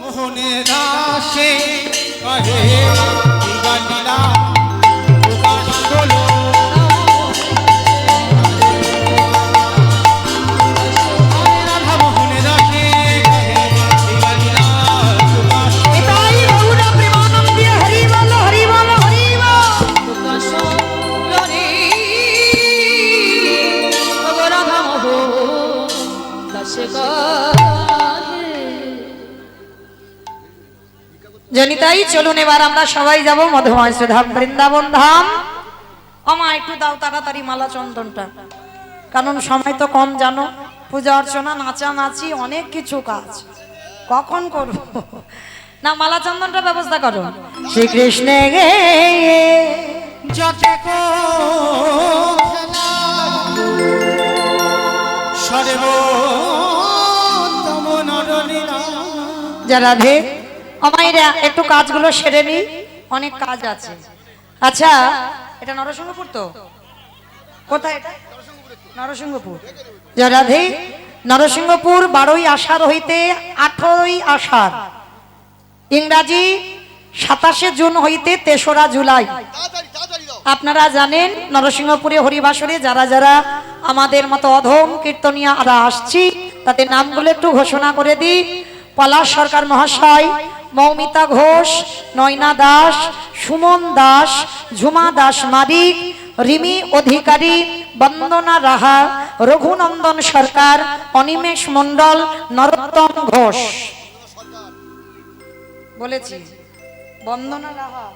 মোহনে দাসে কহে গানিলা প্রকাশ হলো। রাধা মোহনে দাসে কহে গানিলা প্রকাশ হলো। এটাই বহুরা প্রেমানন্দে হরি বল হরি বল হরি বল প্রকাশ হলো রে, ওগো রাধা মোহন দাস জনিতাই। চলুন এবার আমরা সবাই যাব মধুময় সুধাম বৃন্দাবন ধাম। আমা একটু দাও তাড়াতাড়ি মালা চন্দনটা, কারণ সময় তো কম, জানো পূজা অর্চনা নাচানাচি অনেক কিছু কাজ কখন করব। না মালা চন্দনটা ব্যবস্থা করো। শ্রীকৃষ্ণ গে যতে কো খেলা সর্বোত্তম নরলীলা। যারা ভে আমাইরা একটু কাজগুলো সেরে নি, অনেক কাজ আছে। আচ্ছা এটা নরসিংহপুর তো, কোথায় এটা? নরসিংহপুর। যারা ভে নরসিংহপুর 12ই আষাঢ় হইতে 18ই আষাঢ়, ইংরাজি 27শে জুন হইতে 3রা জুলাই। আপনারা জানেন নরসিংহপুরে হরিবাসরে যারা যারা আমাদের মতো অধম কীর্তনিয়ারা আসছি তাদের নামগুলো একটু ঘোষণা করে দিই। পলাশ সরকার মহাশয়, মৌমিতা ঘোষ, নয়না দাস, সুমন দাস, ঝুমা দাস মালিক, রিমি অধিকারী, বন্দনা রাহা, রঘুনন্দন সরকার, অনিমেষ মণ্ডল, নরোত্তম ঘোষ। বলেছি বন্দনা রাহা।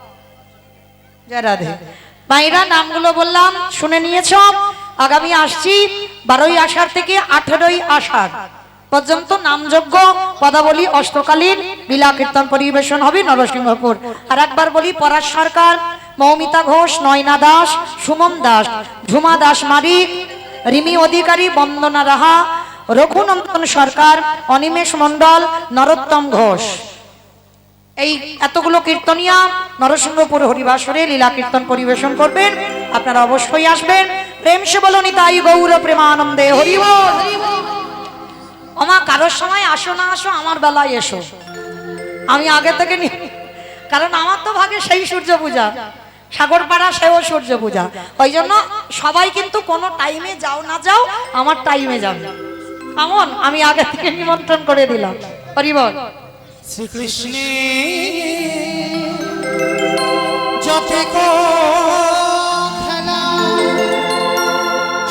জয় রাধে। মায়েরা নামগুলো বললাম, শুনে নিয়েছ। আগামী আসছি 12ই আষাঢ় থেকে 18ই আষাঢ় পর্যন্ত নামযজ্ঞ পদাবলী অষ্টকালীন লীলা কীর্তন পরিবেশন হবে নরসিংহপুর। আর একবার বলি, পরাশ সরকার, মৌমিতা ঘোষ, নয়না দাস, সুমন দাস, ঝুমা দাস মালিক, রিমি অধিকারী, বন্দনা রাহা, রঘুনন্দন সরকার, অনিমেষ মণ্ডল, নরোত্তম ঘোষ। এই এতগুলো কীর্তনিয়া নরসিংহপুর হরিবাসরে লীলা কীর্তন পরিবেশন করবেন। আপনারা অবশ্যই আসবেন। প্রেম সে বলো নিতাই গৌর প্রেমানন্দে হরি বল। আমা কারোর সময় আসো না আসো, আমার বেলায় এসো, আমি আগে থেকে কারণ আমার তো ভাগে সেই সূর্য পূজা, সাগরপাড়া সেও সূর্য পূজা। ওই জন্য সবাই কিন্তু কোনো টাইমে যাও না যাও, আমার টাইমে যাবে এমন আমি আগে থেকে নিমন্ত্রণ করে দিলাম। হরি বল। শ্রীকৃষ্ণ যতে কো খেলা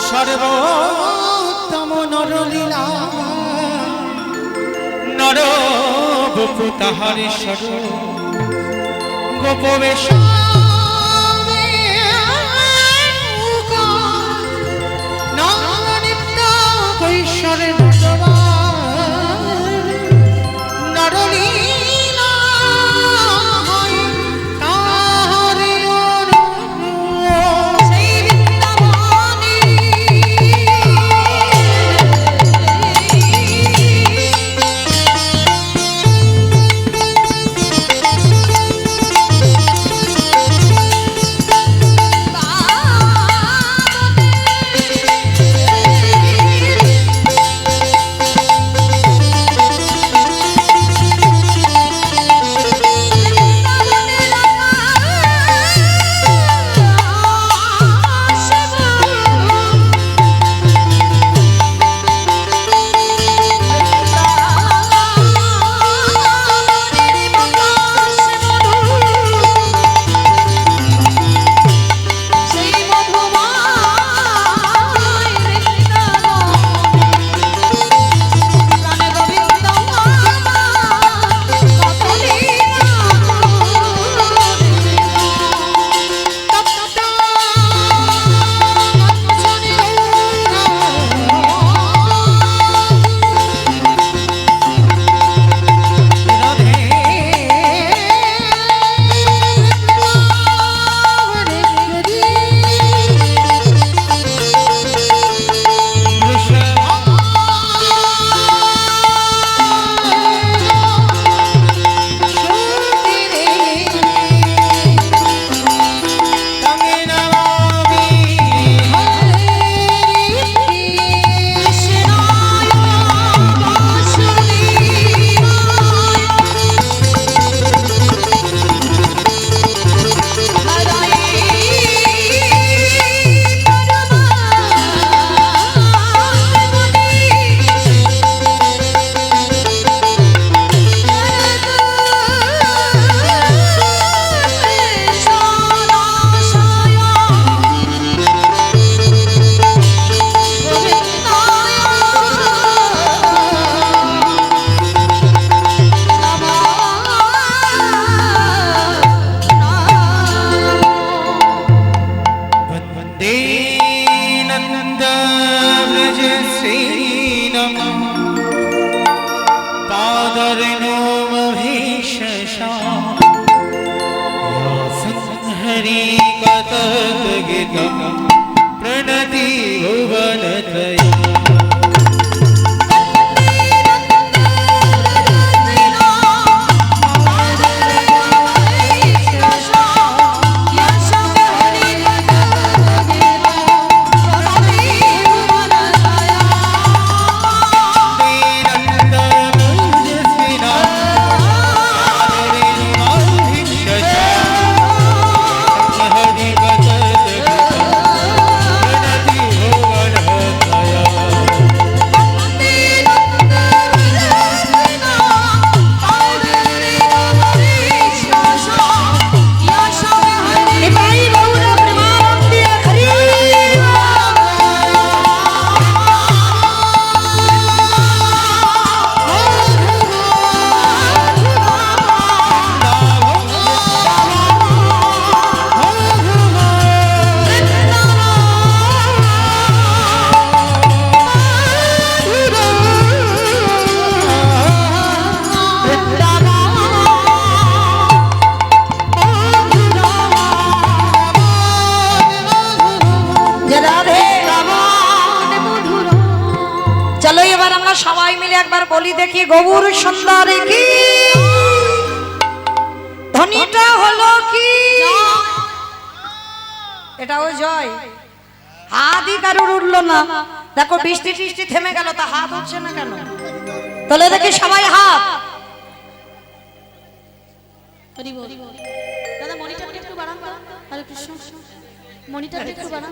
সর্বোত্তম নরলীলা। নর বপু তাহারে সর গোপবেশ নিত্য কৈশোরে নরলীলা হয় তাহারে সেই বৃন্দাবনে। संहरी कतक गीतम प्रणति भुवनत्रय চলো এবার আমরা সবাই মিলে একবার বলি দেখি গৌর সুন্দর কি ধ্বনিটা হলো কি এটাও জয় হাতই কারুর উঠলো না দেখো বৃষ্টি টিষ্টি থেমে গেল তা হাত উঠছে না কেন তোলে দেখি সবাই হাত দাদা মনিটরটা একটু বাড়ান তো হরে কৃষ্ণ মনিটরটা একটু বাড়ান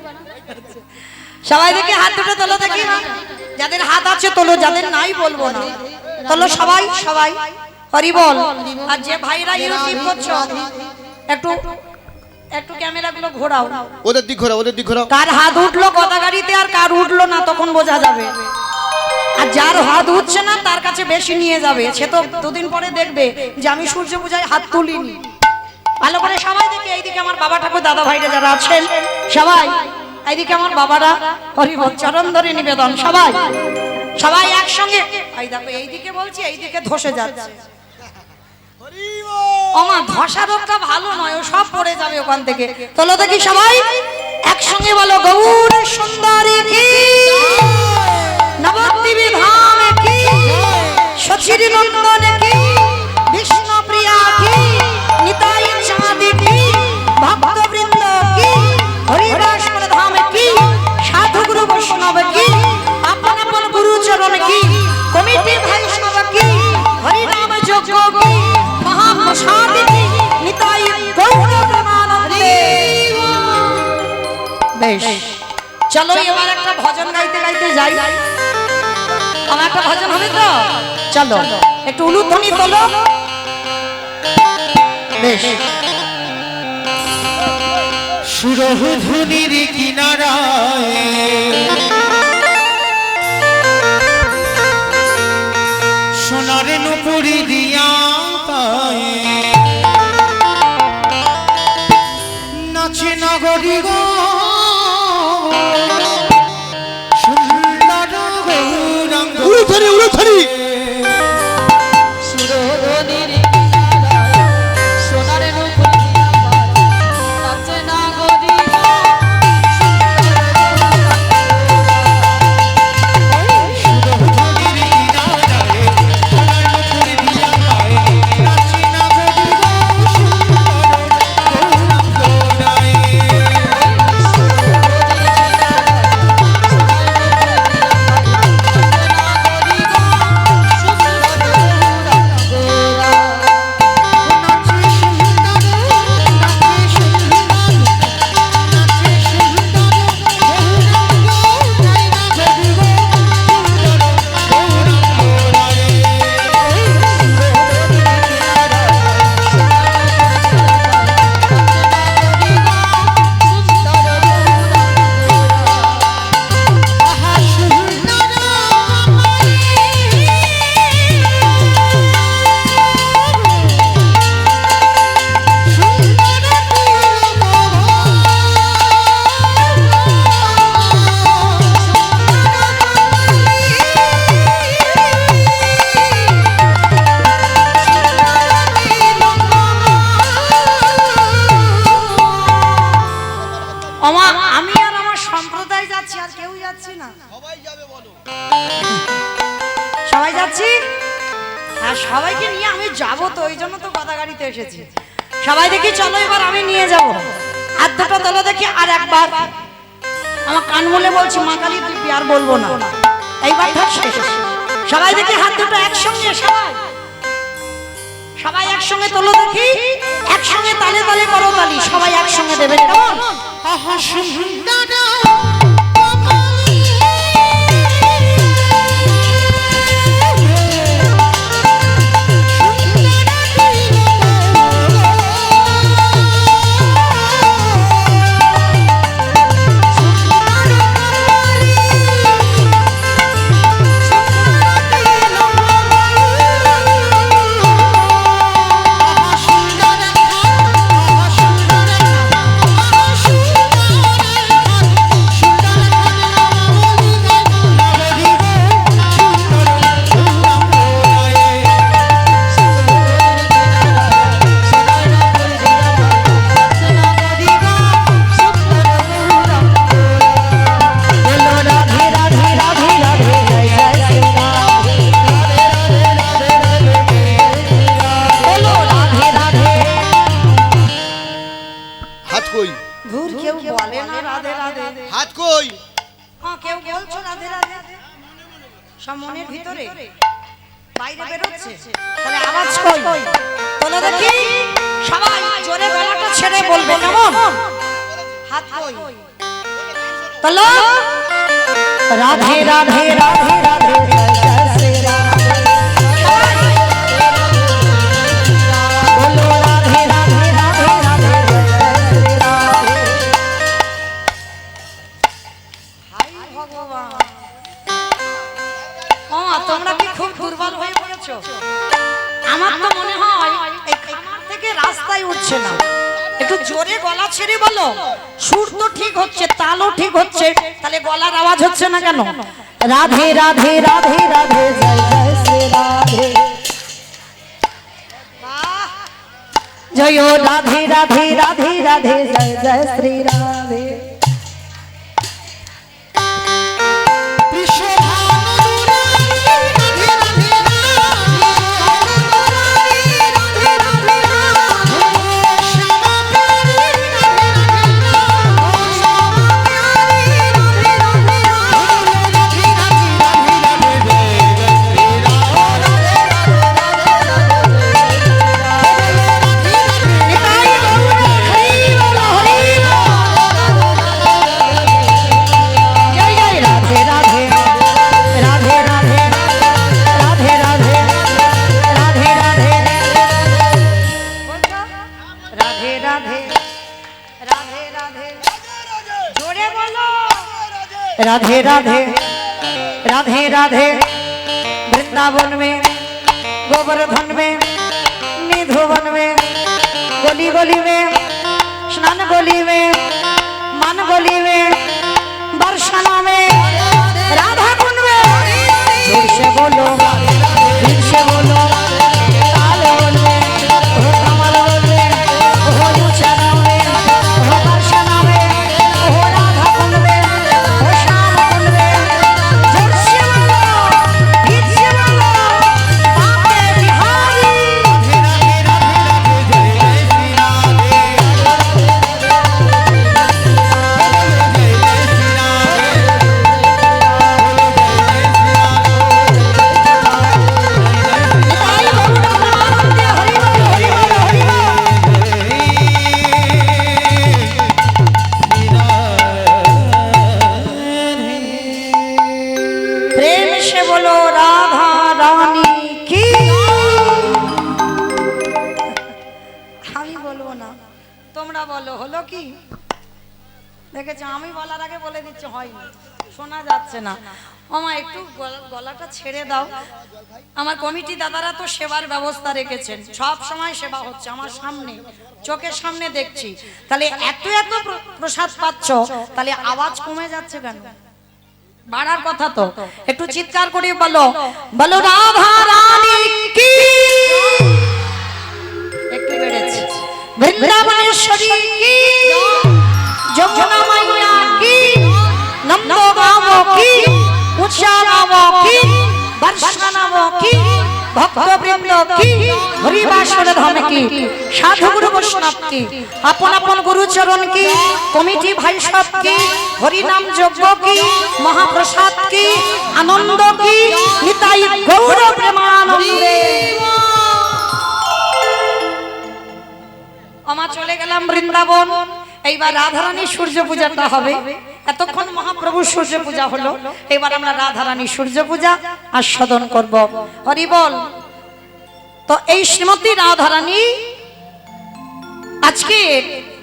সবাই দেখি হাত দুটো তোলো দেখি যাদের হাত আছে তোলো যাদের নাই বলবো না তোলো সবাই সবাই হরি বল আর যে ভাইরা ইউটিউব করছো একটু একটু ক্যামেরাগুলো ঘোরাও ওদের দিক ঘোরাও, ওদের দিক ঘোরাও। কার হাত উঠলো কথা গাড়িতে আর কার উঠলো না তখন বোঝা যাবে আর যার হাত উঠছে না তার কাছে বেশি নিয়ে যাবে সে তো দুদিন পরে দেখবে যে আমি সূর্য পূজায় হাত তুলিনি ভালো করে সবাই দেখে এইদিকে আমার বাবা ঠাকুর দাদা ভাইরা যারা আছেন সবাই এইদিকে আমার বাবারা হরি বল চরণ ধরে নিবেদন সবাই সবাই একসঙ্গে এই দেখো এইদিকে বলছি এইদিকে ধসে যাচ্ছে ওমা ধসা রোগটা ভালো নয় ও সব পড়ে যাবে ওখান থেকে চলো দেখি সবাই একসঙ্গে বলো গৌর সুন্দরী কি নবদ্বীপে ধাম কি সচির নন্দন কি বিষ্ণু প্রিয়া কি নিতাই চাঁদ কি ভক্তবৃন্দ কি হরিদাস ধাম কি সাধু গুরু বৈষ্ণব কি আপন আপন গুরু চরণ কি কমিটি ভাই সব কি হরিনাম যজ্ঞ কি মহাপ্রসাদ কি নিতাই গৌর প্রেমানন্দে বেশ চলো এবার একটা ভজন গাইতে গাইতে যাই আমার একটা ভজন হবে তো চলো একটু উলুধ্বনি তোলো বেশ সুরধুনির কিনারায় সোনার নুপুরি দিয়া পায়ে নাচে নগরী গো সুন্দর গৌরাঙ্গ উলুধ্বনি, উলুধ্বনি। সুরধনির কিনারায় সোনার নূপুর নাচে নাগরী সুরধুনির কিনারায় সোনার নুপুরি দিয়া পায়ে নাচে নগরী গো সুন্দর গৌরাঙ্গ সবাই যাচ্ছি আর সবাইকে নিয়ে আমি যাবো তো ওই জন্য তো কথা গাড়িতে এসেছি সবাই দেখি চলো এবার আমি নিয়ে যাব হাত দুটো তোলো দেখি আর একবার আমার কান বলে বলছি মা কালী তুই আর বলবো না এইবার থাক শেষ সবাই দেখি হাত দুটো একসঙ্গে সবাই সবাই একসঙ্গে তোলো দেখি একসঙ্গে তালে তালে করো তালি সবাই একসঙ্গে দেবেন কেমন আহা সুন্দর হাত কই ধুর কেউ বলে না রাধে রাধে হাত কই হ্যাঁ কেউ বলছো রাধে রাধে সব মনের ভিতরে বাইরে বেরোচ্ছে তাহলে আওয়াজ কই তোলো দেখি সবাই জোরে গলাটা ছেড়ে বলবে কেমন হাত কই তোলো রাধে রাধে রাধে রাধে জয় শ্রী রাধে বলো রাধে রাধে রাধে রাধে জয় শ্রী রাধে হাই ভগবান ও তোমরা কি খুব দুর্বল হয়ে পড়েছো আমার তো মনে হয় এই খামার থেকে রাস্তায় উঠছে না একটু জোরে গলা ছেড়ে বলো সুর তো ঠিক হচ্ছে তালও ঠিক হচ্ছে তাহলে গলার আওয়াজ হচ্ছে না কেন রাধে রাধে রাধে রাধে জয় জয় শ্রী রাধে জয় রাধে রাধে রাধে রাধে জয় জয় শ্রী রাধে राधे राधे राधे राधे वृंदावन में गोवर्धन में निधुवन में गली गली में स्नान गली में मन गली में बरसाना में राधा कुंड में जोर से बोलो दिल से बोलो ताल बोलवे हो कमल बोलवे हो ऊंचा में हो बरसाना में हो राधा कुंड में তোমরা বলো হলো কি দেখেছো আমি বলার আগে বলে দিচ্ছি হয়নি শোনা যাচ্ছে না ওমা একটু গলাটা ছেড়ে দাও আমার কমিটি দাদারা তো সেবার ব্যবস্থা রেখেছেন সব সময় সেবা হচ্ছে আমার সামনে চোখের সামনে দেখছি তাহলে এত এত প্রসাদ পাচ্ছ তাহলে আওয়াজ কমে যাচ্ছে কেন বাড়ার কথা তো একটু চিৎকার করে বলো বলো রাধা রানী কি একটু বেড়েছে বৃন্দাবনেশ্বরী কি যমুনা মাইয়া কি নন্দগাঁও কি উৎসাহ নব কি বর্ষা নব কি ভক্তবৃন্দ কি হরিবাসর ধাম কি সাধু গুরু বৈষ্ণব কি আপন আপন গুরুচরণ কি কমিটি ভাই সব কি হরিনাম যজ্ঞ কি মহাপ্রসাদ কি আনন্দ কি নিতাই গৌর প্রেমানন্দে। আমা চলে গেলাম বৃন্দাবন। এইবার রাধারানী সূর্য পূজাটা হবে। এতক্ষণ মহাপ্রভু সূর্য পূজা হলো, এবার আমরা রাধারানী সূর্য পূজা আস্বাদন করব। হরি বল। তো এই শ্রীমতী রাধারানী আজকে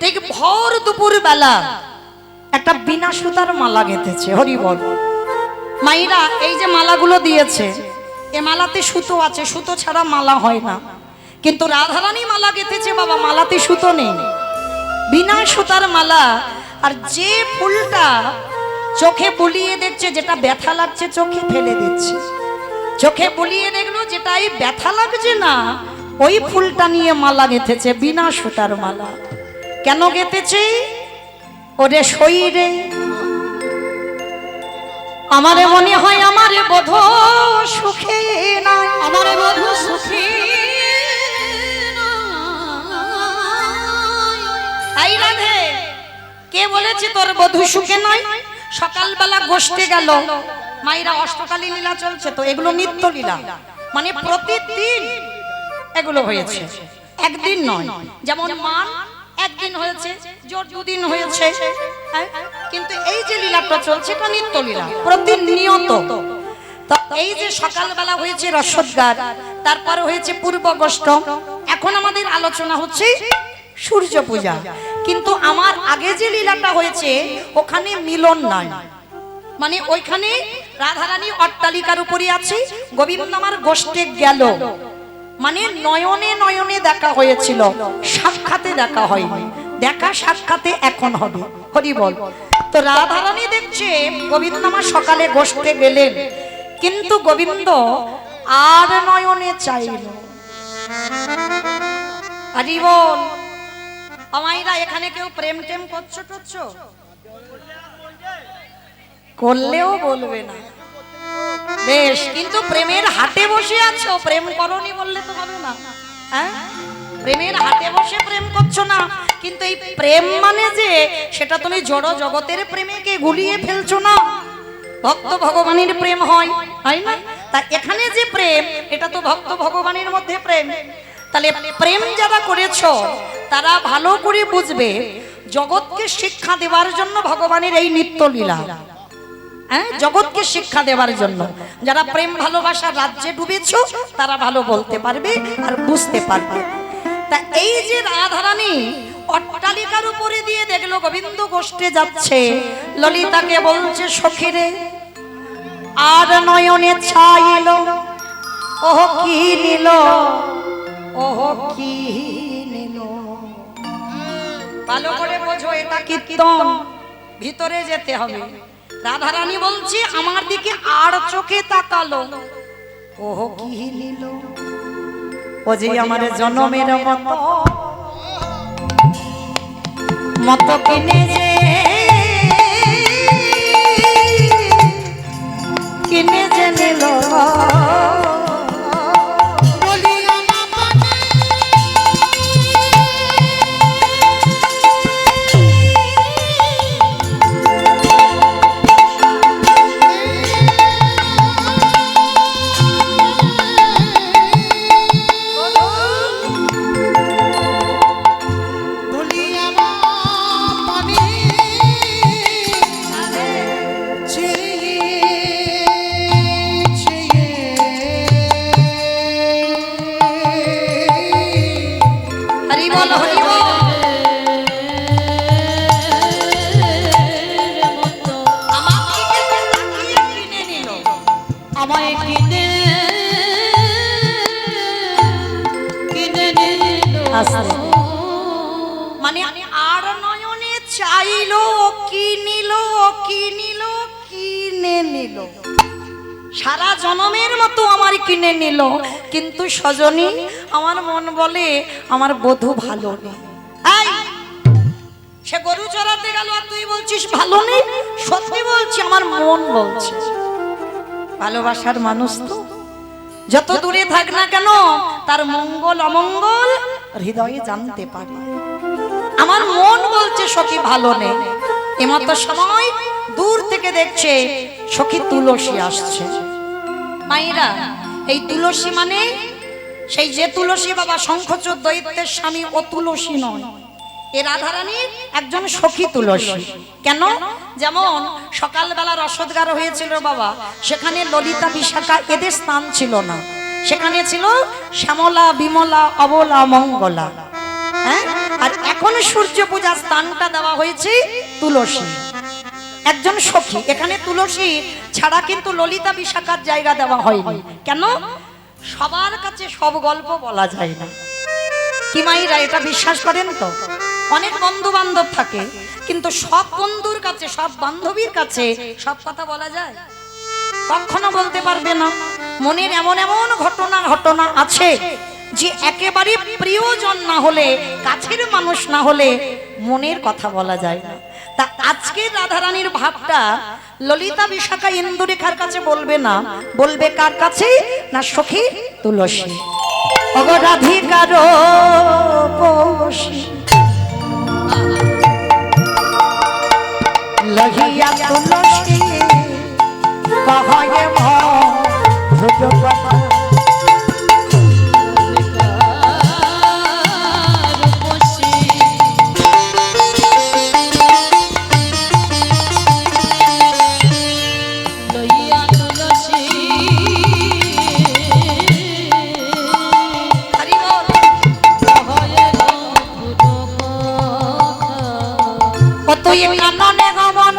ঠিক ভোর দুপুর বেলা একটা বিনা সুতার মালা গেঁথেছে। হরি বল। মাইরা এই যে মালাগুলো দিয়েছে, এ মালাতে সুতো আছে, সুতো ছাড়া মালা হয় না। কিন্তু রাধারানী মালা গেঁথেছে বাবা, মালাতে সুতো নেই, বিনা সুতার মালা। আর যে ফুলটা চোখে বুলিয়ে দেখছে, যেটা ব্যথা লাগছে চোখে ফেলে দিচ্ছে, চোখে বুলিয়ে দেখলো যেটাই ব্যথা লাগছে না, ওই ফুলটা নিয়ে মালা গেঁথেছে, বিনা সুতার মালা। কেন গেঁথেছে? ওরে শরীরে আমারে মনে হয় আমারে বোধ সুখে নাই, আমারে বোধ সুখে নাই। রাধে, কে বলেছে তোর বধূ সুখে নয়? সকালবেলা গোষ্ঠে গেল, মায়েরা অষ্টকালী লীলা চলছে, তো এগুলো নিত্য লীলা, মানে প্রতিদিন এগুলো হয়েছে, একদিন নয়। যেমন মান একদিন হয়েছে, জোর দুদিন হয়েছে, কিন্তু এই যে লীলাটা চলছে এটা নিত্য লীলা, প্রতিনিয়ত। তো এই যে সকালবেলা হয়েছে রসদগার, তারপরে হয়েছে পূর্বগষ্ট, এখন আমাদের আলোচনা হচ্ছে সূর্য পূজা। কিন্তু আমার আগে যে লীলাটা হয়েছে ওখানে মিলন নাই, মানে ওইখানে রাধারানী অট্টালিকার উপরে আছে, গোবিন্দ আমার গোষ্ঠে গেল, মানে নয়নে নয়নে দেখা হয়েছিল, সাক্ষাতে দেখা হয়নি। দেখা সাক্ষাতে এখন হবে। হরি বল। তো রাধারানী দেখছে গোবিন্দ আমার সকালে গোষ্ঠে গেলেন, কিন্তু গোবিন্দ আর নয়নে চাইল। হরি বল। আমাইরা এখানে কেউ প্রেম টেম করছো টচ্ছো? করলেও বলবে না, বেশ। কিন্তু প্রেমের হাটে বসে আছো, প্রেম করনি বললে তো হবে না। হ্যাঁ, প্রেমের হাটে বসে প্রেম করছো না, কিন্তু এই প্রেম মানে যে সেটা তুমি জড় জগতের প্রেমেকে গুলিয়ে ফেলছো না। ভক্ত ভগবানের প্রেম হয়, হয় না? তা এখানে যে প্রেম, এটা তো ভক্ত ভগবানের মধ্যে প্রেম। তাহলে প্রেম যারা করেছো তারা ভালো করে বুঝবে, জগৎকে শিক্ষা দেওয়ার জন্য ভগবানের এই নিত্য লীলা। হ্যাঁ, জগৎকে শিক্ষা দেওয়ার জন্য। যারা প্রেম ভালোবাসার রাজ্যে ডুবেছো তারা ভালো বলতে পারবে আর বুঝতে পারবে। তা এই যে রাধারানী অট্টালিকার উপরে দিয়ে দেখলো গোবিন্দ গোষ্ঠে যাচ্ছে, ললিতাকে বলছে সখীরে আর নয়নে চাইল, ওহ কি নিল, ওহ কি নিল। ভালো করে বোঝো, এটা কীর্তন, ভিতরে যেতে হবে। রাধারানী বলছে আমার দিকে আর চোখে তাকালো, ওহ কি নিল, ও যে আমার জনমের মতো মতো কিনে যে নিল। মানে আর নয়নে চাইলো, কি নিল, কি নিল, কিনে নিল। সারা জনমের মতো আমার কিনে নিল, কিন্তু সজনী আমার মন বলে আমার বধূ ভালো নেই। সে গরু চড়াতে গেল আর তুই বলছিস ভালো নেই? সত্যি বলছি, আমার মন বলছে ভালোবাসার মানুষ তো যত দূরে থাক না কেন তার মঙ্গল অমঙ্গল হৃদয়ে জানতে পারে। আমার মন বলছে সখী ভালো নেই, এমতো সময় দূর থেকে দেখছে সখী তুলসী আসছে। মায়েরা, এই তুলসী মানে সেই যে তুলসী বাবা শঙ্খচূড় দৈত্যের স্বামী, ও তুলসী নয়, এ রাধারানীর একজন সখী তুলসী। কেন? যেমন সকালবেলা রসদগার হয়েছিল বাবা, সেখানে ললিতা বিশাখা এদের স্থান ছিল না, সেখানে ছিল শ্যামলা, বিমলা, অবলা, মঙ্গলা। হ্যাঁ, আর এখন সূর্য পূজার স্থানটা দেওয়া হয়েছে তুলসী, একজন সখী। এখানে তুলসী ছাড়া কিন্তু ললিতা বিশাখার জায়গা দেওয়া হয়নি। কেন? সবার কাছে সব গল্প বলা যায় না। কি মাইরা এটা বিশ্বাস করেন তো? অনেক বন্ধু বান্ধব থাকে, কিন্তু সব বন্ধুর কাছে, সব বান্ধবীর কাছে সব কথা বলা যায়? কখনো বলতে পারবে না। মনের এমন এমন ঘটনা আছে যে একেবারে প্রিয়জন না হলে, কাছের মানুষ না হলে মনের কথা বলা যায় না। তা আজকে রাধারানীর ভাবটা ললিতা বিশাখা ইন্দুরেখার কাছে বলবে না, বলবে কার কাছে? না সখী তুলসী। অগরাধিকার পোষী লহিয়া তুলসী কহয়ে মধুর কথা। তুই কাননে গমন